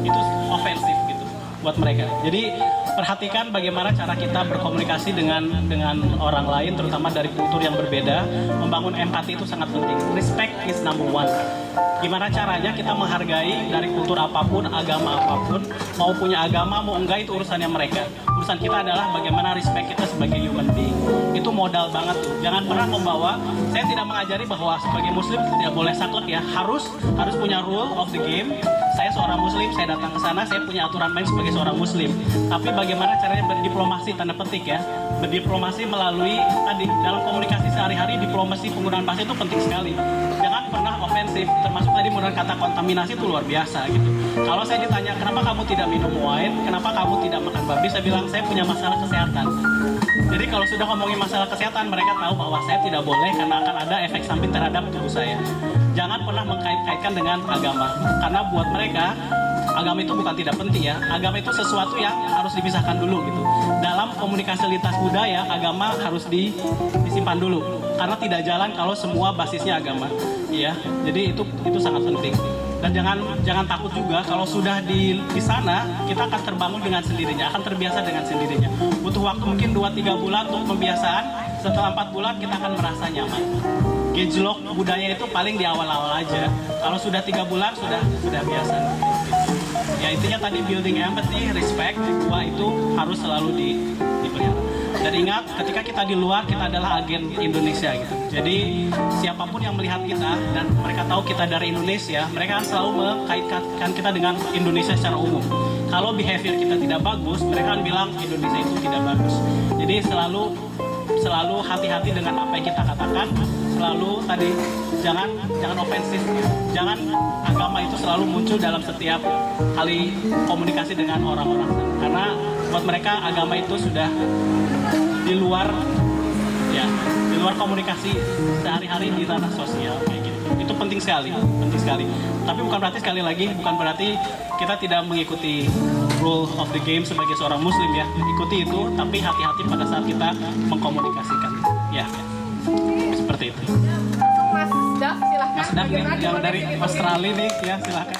[SPEAKER 1] itu ofensif gitu buat mereka. Jadi perhatikan bagaimana cara kita berkomunikasi dengan orang lain, terutama dari kultur yang berbeda. Membangun empati itu sangat penting. Respect is number one. Gimana caranya kita menghargai dari kultur apapun, agama apapun, mau punya agama, mau enggak, itu urusannya mereka. Urusan kita adalah bagaimana respect kita sebagai human being. Itu modal banget tuh. Jangan pernah membawa, saya tidak mengajari bahwa sebagai muslim tidak boleh saklek ya. Harus punya rule of the game. Saya seorang muslim, saya datang ke sana, saya punya aturan main sebagai seorang muslim. Tapi bagaimana caranya berdiplomasi, tanda petik ya. Berdiplomasi melalui tadi dalam komunikasi sehari-hari, diplomasi penggunaan bahasa itu penting sekali. Jangan pernah ofensif, termasuk tadi menggunakan kata kontaminasi itu luar biasa gitu. Kalau saya ditanya kenapa kamu tidak minum wine, kenapa kamu tidak makan babi, saya bilang saya punya masalah kesehatan. Jadi kalau sudah ngomongin masalah kesehatan, mereka tahu bahwa saya tidak boleh karena akan ada efek samping terhadap tubuh saya. Jangan pernah mengkait-kaitkan dengan agama, karena buat mereka agama itu bukan tidak penting ya. Agama itu sesuatu yang harus dipisahkan dulu gitu. Dalam komunikasi lintas budaya, agama harus disimpan dulu, karena tidak jalan kalau semua basisnya agama. Ya, jadi itu sangat penting. Dan jangan takut juga kalau sudah di sana, kita akan terbangun dengan sendirinya, akan terbiasa dengan sendirinya. Butuh waktu mungkin 2-3 bulan untuk pembiasaan. Setelah 4 bulan kita akan merasa nyaman. Gejlok budaya itu paling di awal-awal aja. Kalau sudah 3 bulan sudah biasa. Ya intinya tadi building empathy, respect, dua itu harus selalu dipelihara. Dan ingat, ketika kita di luar, kita adalah agen Indonesia gitu. Jadi siapapun yang melihat kita dan mereka tahu kita dari Indonesia, mereka akan selalu mengkaitkan kita dengan Indonesia secara umum. Kalau behavior kita tidak bagus, mereka akan bilang Indonesia itu tidak bagus. Jadi selalu hati-hati dengan apa yang kita katakan. Selalu tadi jangan ofensif, jangan agama itu selalu muncul dalam setiap kali komunikasi dengan orang-orang, karena buat mereka agama itu sudah di luar komunikasi sehari-hari di ranah sosial kayak gitu. Itu penting sekali. Tapi bukan berarti kita tidak mengikuti rule of the game sebagai seorang muslim ya. Ikuti itu, tapi hati-hati pada saat kita mengkomunikasikan. Ya. Seperti itu.
[SPEAKER 2] Mas Dak, silahkan.
[SPEAKER 1] Mas Dak nih, yang dari Australia nih, ya silahkan.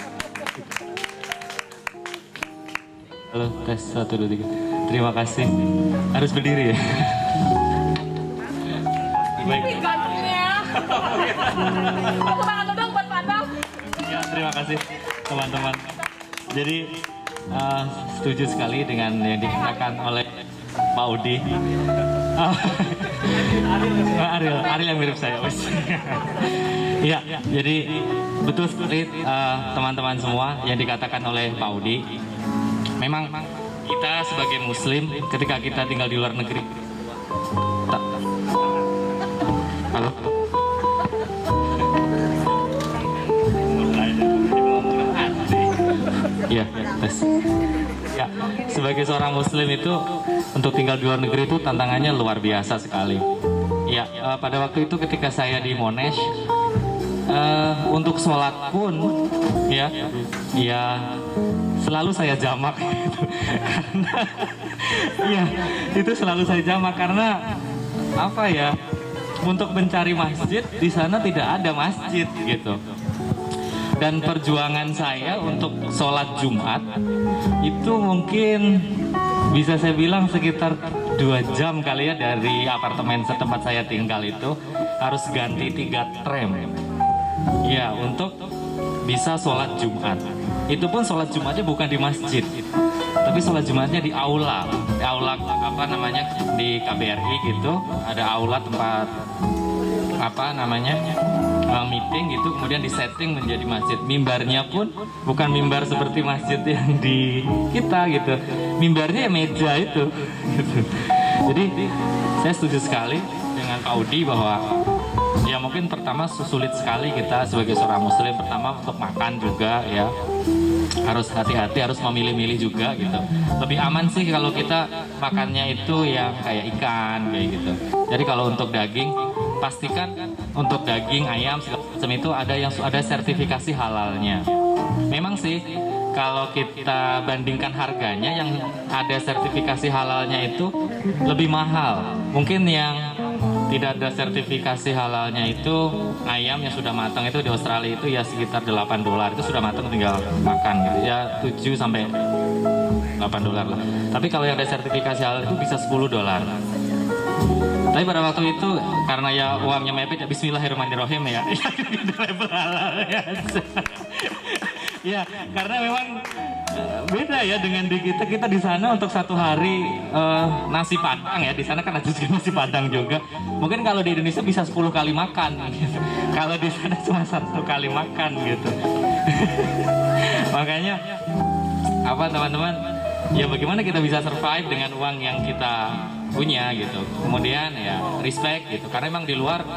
[SPEAKER 8] Halo, tes 1, 2, 3. Terima kasih. Harus berdiri ya. Baik.
[SPEAKER 2] Gantungnya. Aku banget dong buat Padang.
[SPEAKER 8] Ya, terima kasih teman-teman. Jadi setuju sekali dengan yang dikatakan oleh Pak Udi. Ariel yang mirip saya. Iya, jadi betul sekali teman-teman semua yang dikatakan oleh Pak Udi. Memang kita sebagai muslim ketika kita tinggal di luar negeri. Halo? Iya, tes. Ya, sebagai seorang muslim itu untuk tinggal di luar negeri itu tantangannya luar biasa sekali. Ya, pada waktu itu ketika saya di Monash, untuk sholat pun ya selalu saya jamak gitu. Ya, itu selalu saya jamak karena apa ya? Untuk mencari masjid di sana tidak ada masjid gitu. Dan perjuangan saya untuk sholat Jumat itu mungkin bisa saya bilang sekitar 2 jam kali ya, dari apartemen setempat saya tinggal itu harus ganti 3 tram ya untuk bisa sholat Jumat. Itu pun sholat Jumatnya bukan di masjid, tapi sholat Jumatnya di aula apa namanya, di KBRI gitu, ada aula tempat apa namanya meeting gitu, kemudian disetting menjadi masjid. Mimbarnya pun bukan mimbar seperti masjid yang di kita gitu, mimbarnya ya meja itu gitu. Jadi saya setuju sekali dengan Pak Udi bahwa ya mungkin pertama sulit sekali kita sebagai seorang muslim, pertama untuk makan juga ya harus hati-hati, harus memilih-milih juga gitu. Lebih aman sih kalau kita makannya itu yang kayak ikan kayak gitu. Jadi kalau untuk daging, pastikan untuk daging ayam segala macam itu ada sertifikasi halalnya. Memang sih kalau kita bandingkan harganya, yang ada sertifikasi halalnya itu lebih mahal. Mungkin yang tidak ada sertifikasi halalnya itu ayam yang sudah matang itu di Australia itu ya sekitar $8, itu sudah matang tinggal makan gitu ya, 7 sampai $8 lah. Tapi kalau yang ada sertifikasi halal itu bisa $10. Tapi pada waktu itu karena ya uangnya mepet ya, bismillahirrahmanirrahim ya, level halal ya. Ya, karena memang beda ya dengan di kita di sana untuk satu hari nasi padang ya, di sana kan ada juga nasi padang juga. Mungkin kalau di Indonesia bisa 10 kali makan, gitu. Kalau di sana cuma 1 kali makan gitu. Makanya apa teman-teman, ya bagaimana kita bisa survive dengan uang yang kita punya gitu. Kemudian ya respect gitu, karena memang di luar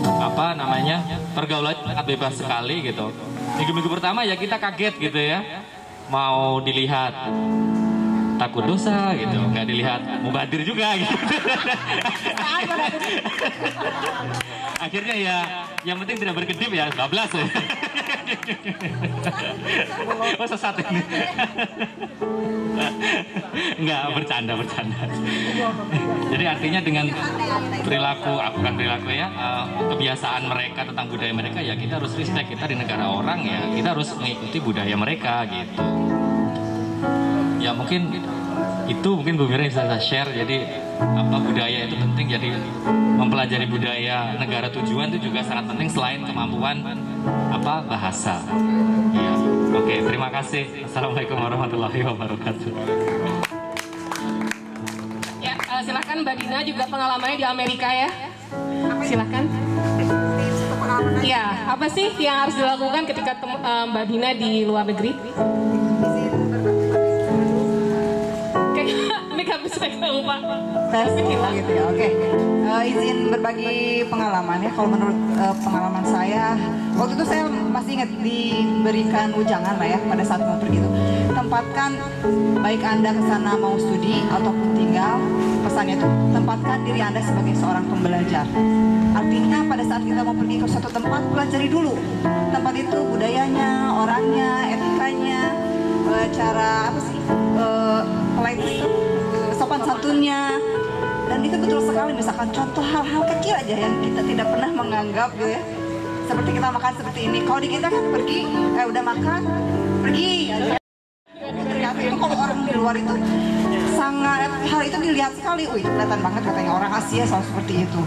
[SPEAKER 8] apa namanya pergaulan bebas sekali gitu. Minggu-minggu pertama ya kita kaget gitu ya, mau dilihat takut dosa gitu, nggak dilihat mubadir juga gitu. Akhirnya ya yang penting tidak berkedip ya, bablas ya. Oh sesat ini. Enggak, bercanda. Jadi artinya dengan perilaku, bukan perilaku ya, kebiasaan mereka tentang budaya mereka ya kita harus respect. Kita di negara orang ya kita harus mengikuti budaya mereka gitu. Ya mungkin itu Bu Mira bisa saya share. Jadi apa budaya itu penting, jadi mempelajari budaya negara tujuan itu juga sangat penting selain kemampuan apa bahasa. Ya, oke, terima kasih. Assalamualaikum warahmatullahi wabarakatuh.
[SPEAKER 2] Ya, silahkan Mbak Dina juga pengalamannya di Amerika ya. Silahkan. Ya, apa sih yang harus dilakukan ketika Mbak Dina di luar negeri? Nggak bisa tahu Pak.
[SPEAKER 9] Tes gitu ya, oke. Izin berbagi pengalaman ya. Kalau menurut pengalaman saya, waktu itu saya masih ingat diberikan ujangan lah ya pada saat mau pergi itu. Tempatkan, baik Anda ke sana mau studi ataupun tinggal, pesannya itu tempatkan diri Anda sebagai seorang pembelajar. Artinya pada saat kita mau pergi ke suatu tempat, pelajari dulu tempat itu, budayanya, orangnya, etikanya, cara apa sih, sopan santunnya. Dan itu betul sekali, misalkan contoh hal-hal kecil aja yang kita tidak pernah menganggap gitu ya, seperti kita makan seperti ini. Kalau di kita kan pergi, udah makan, pergi aja. Ternyata itu kalau orang di luar itu sangat, hal itu dilihat sekali. Wih, kelihatan banget katanya orang Asia selalu seperti itu.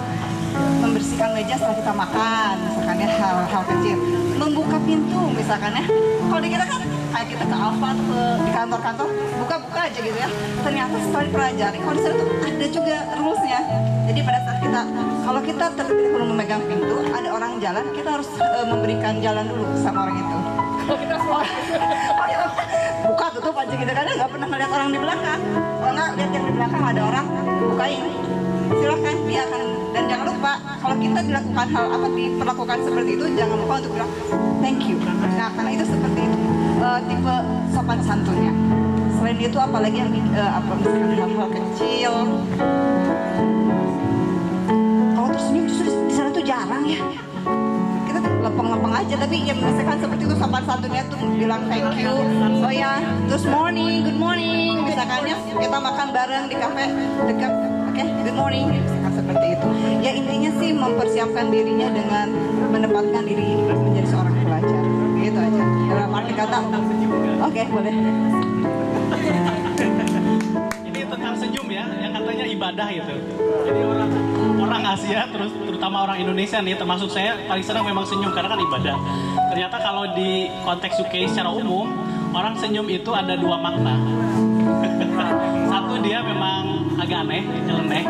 [SPEAKER 9] Membersihkan meja setelah kita makan, misalkan ya, hal-hal kecil. Membuka pintu misalkan ya. Kalau di kita kan kayak kita ke Alfa atau di kantor-kantor buka-buka aja gitu ya. Ternyata setelah dipelajari, kalau di sana tuh ada juga rules-nya. Jadi pada saat kita, kalau kita terpilih belum memegang pintu, ada orang jalan, kita harus memberikan jalan dulu sama orang itu. Kalau kita buka tutup aja gitu, kadang nggak pernah melihat orang di belakang. Kalau nggak lihat yang di belakang ada orang, bukain. Silahkan, dia akan, dan jangan lupa kalau kita dilakukan hal apa, diperlakukan seperti itu, jangan lupa untuk bilang thank you. Nah, karena itu seperti itu tipe sopan santunnya. Selain itu apalagi yang misalkan hal-hal kecil. Kalau tersenyum justru di sana tuh jarang ya. Kita lempeng-lempeng aja, tapi ya misalkan seperti itu sopan santunnya tuh bilang thank you. Oh ya, good morning, misalkannya kita makan bareng di kafe dekat. Good morning, misalkan seperti itu. Ya intinya sih mempersiapkan dirinya dengan menempatkan diri menjadi seorang pelajar. Gitu aja. Dalam arti kata. Oke, boleh.
[SPEAKER 1] Ini tentang senyum ya, yang katanya ibadah gitu. Jadi orang Asia, terutama orang Indonesia nih, termasuk saya paling senang memang senyum karena kan ibadah. Ternyata kalau di konteks UK secara umum, orang senyum itu ada dua makna. Satu, dia memang agak aneh, nyeleneh.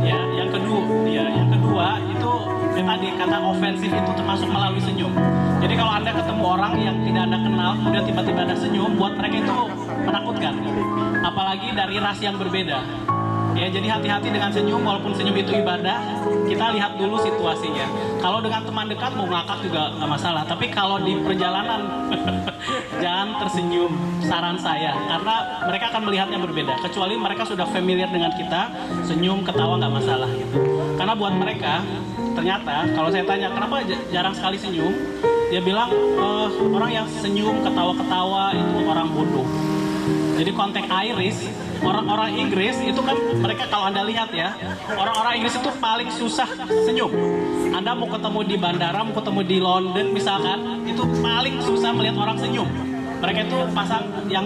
[SPEAKER 1] Ya, yang kedua itu tadi kata ofensif itu termasuk melalui senyum. Jadi kalau Anda ketemu orang yang tidak Anda kenal, kemudian tiba-tiba ada senyum, buat mereka itu menakutkan. Apalagi dari ras yang berbeda. Ya, jadi hati-hati dengan senyum, walaupun senyum itu ibadah, kita lihat dulu situasinya. Kalau dengan teman dekat mau ngakak juga nggak masalah, tapi kalau di perjalanan jangan tersenyum, saran saya, karena mereka akan melihatnya berbeda. Kecuali mereka sudah familiar dengan kita, senyum, ketawa nggak masalah gitu. Karena buat mereka, ternyata kalau saya tanya kenapa jarang sekali senyum, dia bilang orang yang senyum, ketawa-ketawa itu orang bodoh. Jadi konteks Irish, orang-orang Inggris itu kan mereka kalau Anda lihat ya, orang-orang Inggris itu paling susah senyum. Anda mau ketemu di bandara, mau ketemu di London misalkan, itu paling susah melihat orang senyum. Mereka itu pasang yang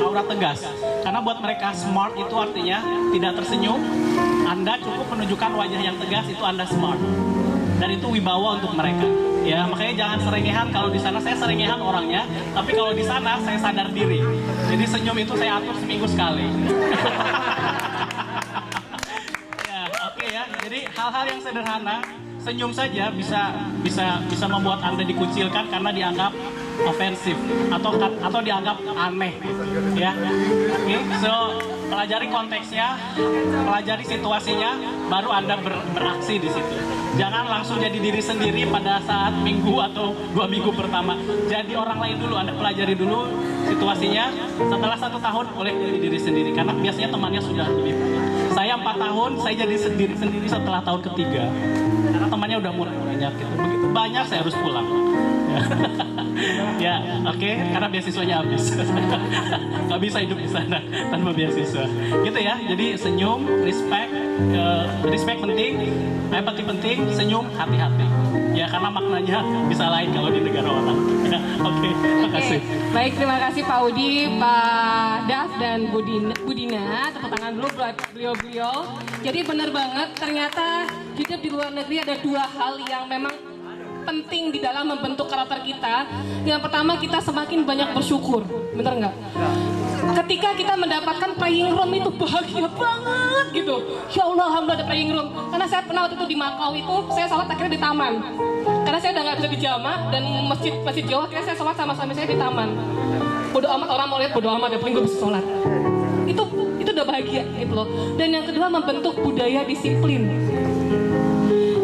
[SPEAKER 1] aura tegas. Karena buat mereka smart itu artinya tidak tersenyum. Anda cukup menunjukkan wajah yang tegas, itu Anda smart. Dan itu wibawa untuk mereka. Ya, makanya jangan serengehan. Kalau di sana saya serengehan orangnya, tapi kalau di sana saya sadar diri. Jadi senyum itu saya atur seminggu sekali. Ya, oke ya. Jadi hal-hal yang sederhana, senyum saja bisa membuat Anda dikucilkan karena dianggap ofensif atau dianggap aneh, ya. Oke, so pelajari konteksnya, pelajari situasinya, baru Anda beraksi di situ. Jangan langsung jadi diri sendiri pada saat minggu atau 2 minggu pertama. Jadi orang lain dulu, Anda pelajari dulu situasinya. Setelah 1 tahun boleh jadi diri sendiri, karena biasanya temannya sudah lebih banyak. Saya 4 tahun, saya jadi sendiri setelah tahun ketiga. Karena temannya udah mulai banyak gitu. Begitu banyak saya harus pulang. Ya, oke, karena beasiswanya habis. Gak bisa hidup di sana tanpa beasiswa. Gitu ya, jadi senyum, respect penting, empati penting, senyum hati-hati. Ya, karena maknanya bisa lain kalau di negara orang. Ya, oke, terima kasih.
[SPEAKER 2] Baik, terima kasih Pak Udi, Pak Daf, dan Budina. Tepuk tangan dulu buat beliau-beliau. Jadi benar banget, ternyata hidup di luar negeri ada 2 hal yang memang penting di dalam membentuk karakter kita. Yang pertama, kita semakin banyak bersyukur, bener nggak? Ketika kita mendapatkan playing room itu bahagia banget gitu. Ya Allah, alhamdulillah ada playing room. Karena saya pernah waktu itu di Makau itu, saya sholat akhirnya di taman. Karena saya udah nggak bisa di jamaah dan masjid jauh, akhirnya saya sholat sama suami saya di taman. Bodo amat orang mau lihat, bodo amat, yang penting gue bisa sholat. Itu udah bahagia gitu loh. Dan yang kedua, membentuk budaya disiplin.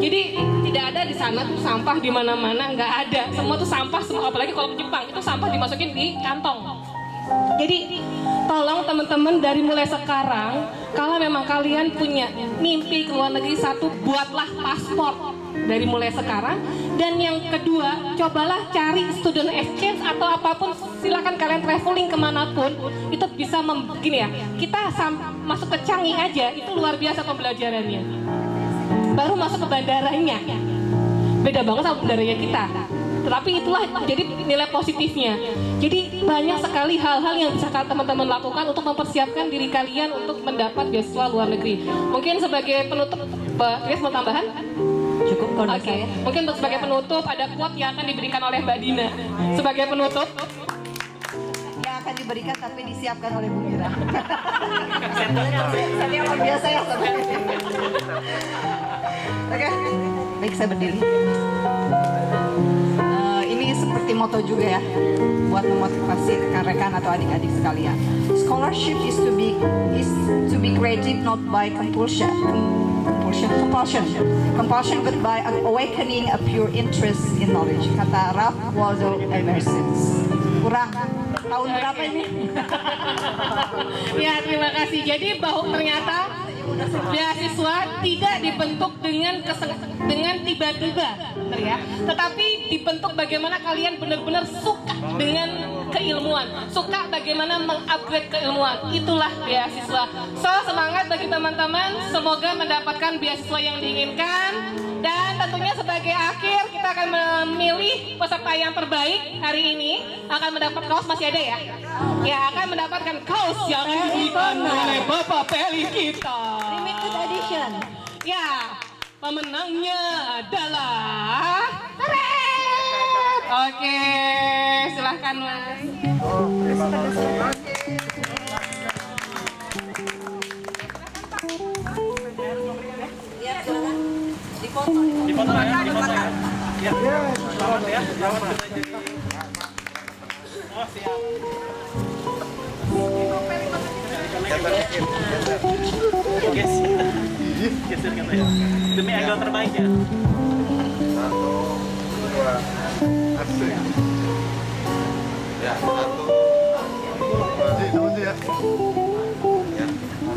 [SPEAKER 2] Jadi tidak ada di sana tuh sampah di mana-mana, nggak ada. Semua tuh sampah, semua, apalagi kalau ke Jepang itu sampah dimasukin di kantong. Jadi tolong teman-teman dari mulai sekarang, kalau memang kalian punya mimpi ke luar negeri, 1, buatlah paspor dari mulai sekarang. Dan yang kedua, cobalah cari student exchange atau apapun, silakan kalian traveling kemanapun. Itu bisa gini ya, kita masuk ke Changi aja itu luar biasa pembelajarannya. Baru masuk ke bandaranya, beda banget sama bandaranya kita. Tetapi itulah jadi nilai positifnya. Jadi banyak sekali hal-hal yang bisa teman-teman lakukan untuk mempersiapkan diri kalian untuk mendapat beasiswa luar negeri. Mungkin sebagai penutup, Chris mau tambahan?
[SPEAKER 4] Cukup kalau
[SPEAKER 2] Oke. Mungkin untuk sebagai penutup ada quote yang akan diberikan oleh Mbak Dina. Sebagai penutup.
[SPEAKER 9] Yang akan diberikan tapi disiapkan oleh Bu Mira. Saya luar biasa ya sebenarnya. Oke, baik, saya berdiri. Ini seperti moto juga ya, buat memotivasi rekan-rekan atau adik-adik sekalian. Scholarship is to be creative not by compulsion, but by awakening a pure interest in knowledge. Kata Ralph Waldo Emerson. Kurang tahun berapa ini?
[SPEAKER 2] Ya, terima kasih. Jadi bahwa ternyata beasiswa tidak dibentuk dengan tiba-tiba, ya. Tetapi dibentuk bagaimana kalian benar-benar suka dengan keilmuan, suka bagaimana mengupgrade keilmuan. Itulah beasiswa. So, semangat bagi teman-teman, semoga mendapatkan beasiswa yang diinginkan. Dan tentunya sebagai akhir kita akan memilih peserta yang terbaik hari ini akan mendapat kaos, masih ada ya? Ya, akan mendapatkan kaos yang diberikan oleh Bapak PLI kita.
[SPEAKER 4] Limited edition.
[SPEAKER 2] Ya, pemenangnya adalah Oke, silahkan Mas.
[SPEAKER 4] Ya, silakan. Dipoto ya. Ya, selamat ya. Selamat. Oh, siap. Geser katanya. Demi idol terbaik ya.
[SPEAKER 3] 1, 2, asik. Ya, 1.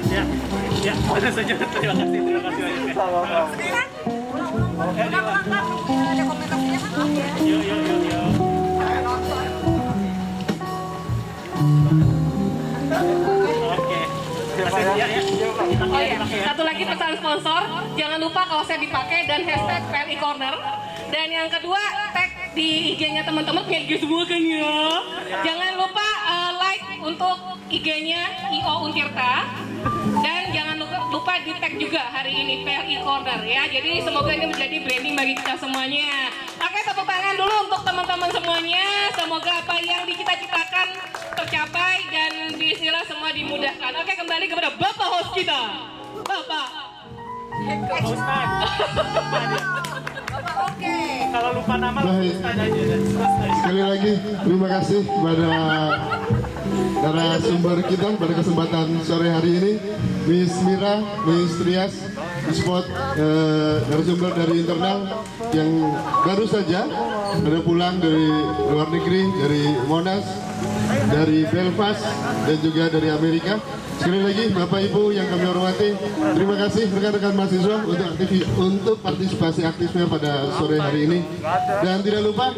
[SPEAKER 3] Ya.
[SPEAKER 1] Ya, ada saja. Terima kasih banyak.
[SPEAKER 9] Ada komentasinya kan?
[SPEAKER 1] Yuk. Oke.
[SPEAKER 2] Oh ya, satu lagi pesan sponsor, jangan lupa kalau saya dipakai dan hashtag PLI Corner. Dan yang kedua, tag di IG-nya teman-teman, punya IG semua kan ya. Jangan lupa like untuk IG-nya IO Untirta. Dan jangan lupa di tag juga hari ini PLI Corner ya. Jadi semoga ini menjadi branding bagi kita semuanya. Oke, tepuk tangan dulu untuk teman-teman semuanya. Semoga apa yang dicita-citakan tercapai dan bismillah semua dimudahkan. Oke, kembali kepada Bapak host kita. Bapak.
[SPEAKER 9] Oke.
[SPEAKER 1] Kalau lupa nama
[SPEAKER 10] Baik. Sekali lagi terima kasih kepada narasumber kita pada kesempatan sore hari ini, Miss Mira, Miss Trias, spot narasumber dari internal yang baru saja pulang dari luar negeri, dari Monas, dari Belfast dan juga dari Amerika. Sekali lagi Bapak Ibu yang kami hormati, terima kasih rekan-rekan mahasiswa untuk partisipasi aktifnya pada sore hari ini. Dan tidak lupa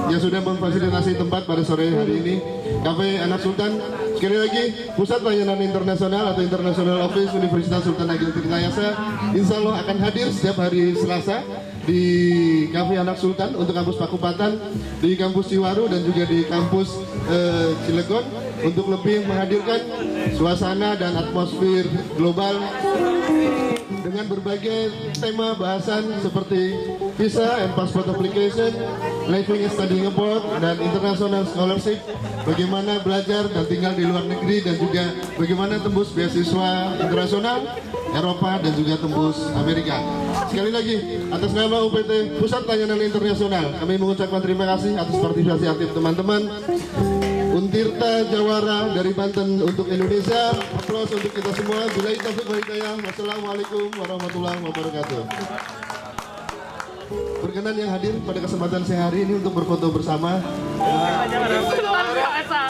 [SPEAKER 10] yang sudah memfasilitasi tempat pada sore hari ini, Cafe Anak Sultan. Sekali lagi, Pusat Layanan Internasional atau International Office Universitas Sultan Ageng Tirtayasa insya Allah akan hadir setiap hari Selasa di Cafe Anak Sultan untuk kampus Pakupatan, di kampus Ciwaru dan juga di kampus Cilegon untuk lebih menghadirkan suasana dan atmosfer global dengan berbagai tema bahasan seperti visa and passport application, living and studying abroad, dan international scholarship, bagaimana belajar dan tinggal di luar negeri, dan juga bagaimana tembus beasiswa internasional, Eropa, dan juga tembus Amerika. Sekali lagi, atas nama UPT Pusat Layanan Internasional, kami mengucapkan terima kasih atas partisipasi aktif teman-teman. Untirta Jawara dari Banten untuk Indonesia. Aplaus untuk kita semua. Billahi taufiq wal hidayah. Wassalamualaikum warahmatullahi wabarakatuh. Berkenan yang hadir pada kesempatan saya hari ini untuk berfoto bersama.
[SPEAKER 2] Luar biasa.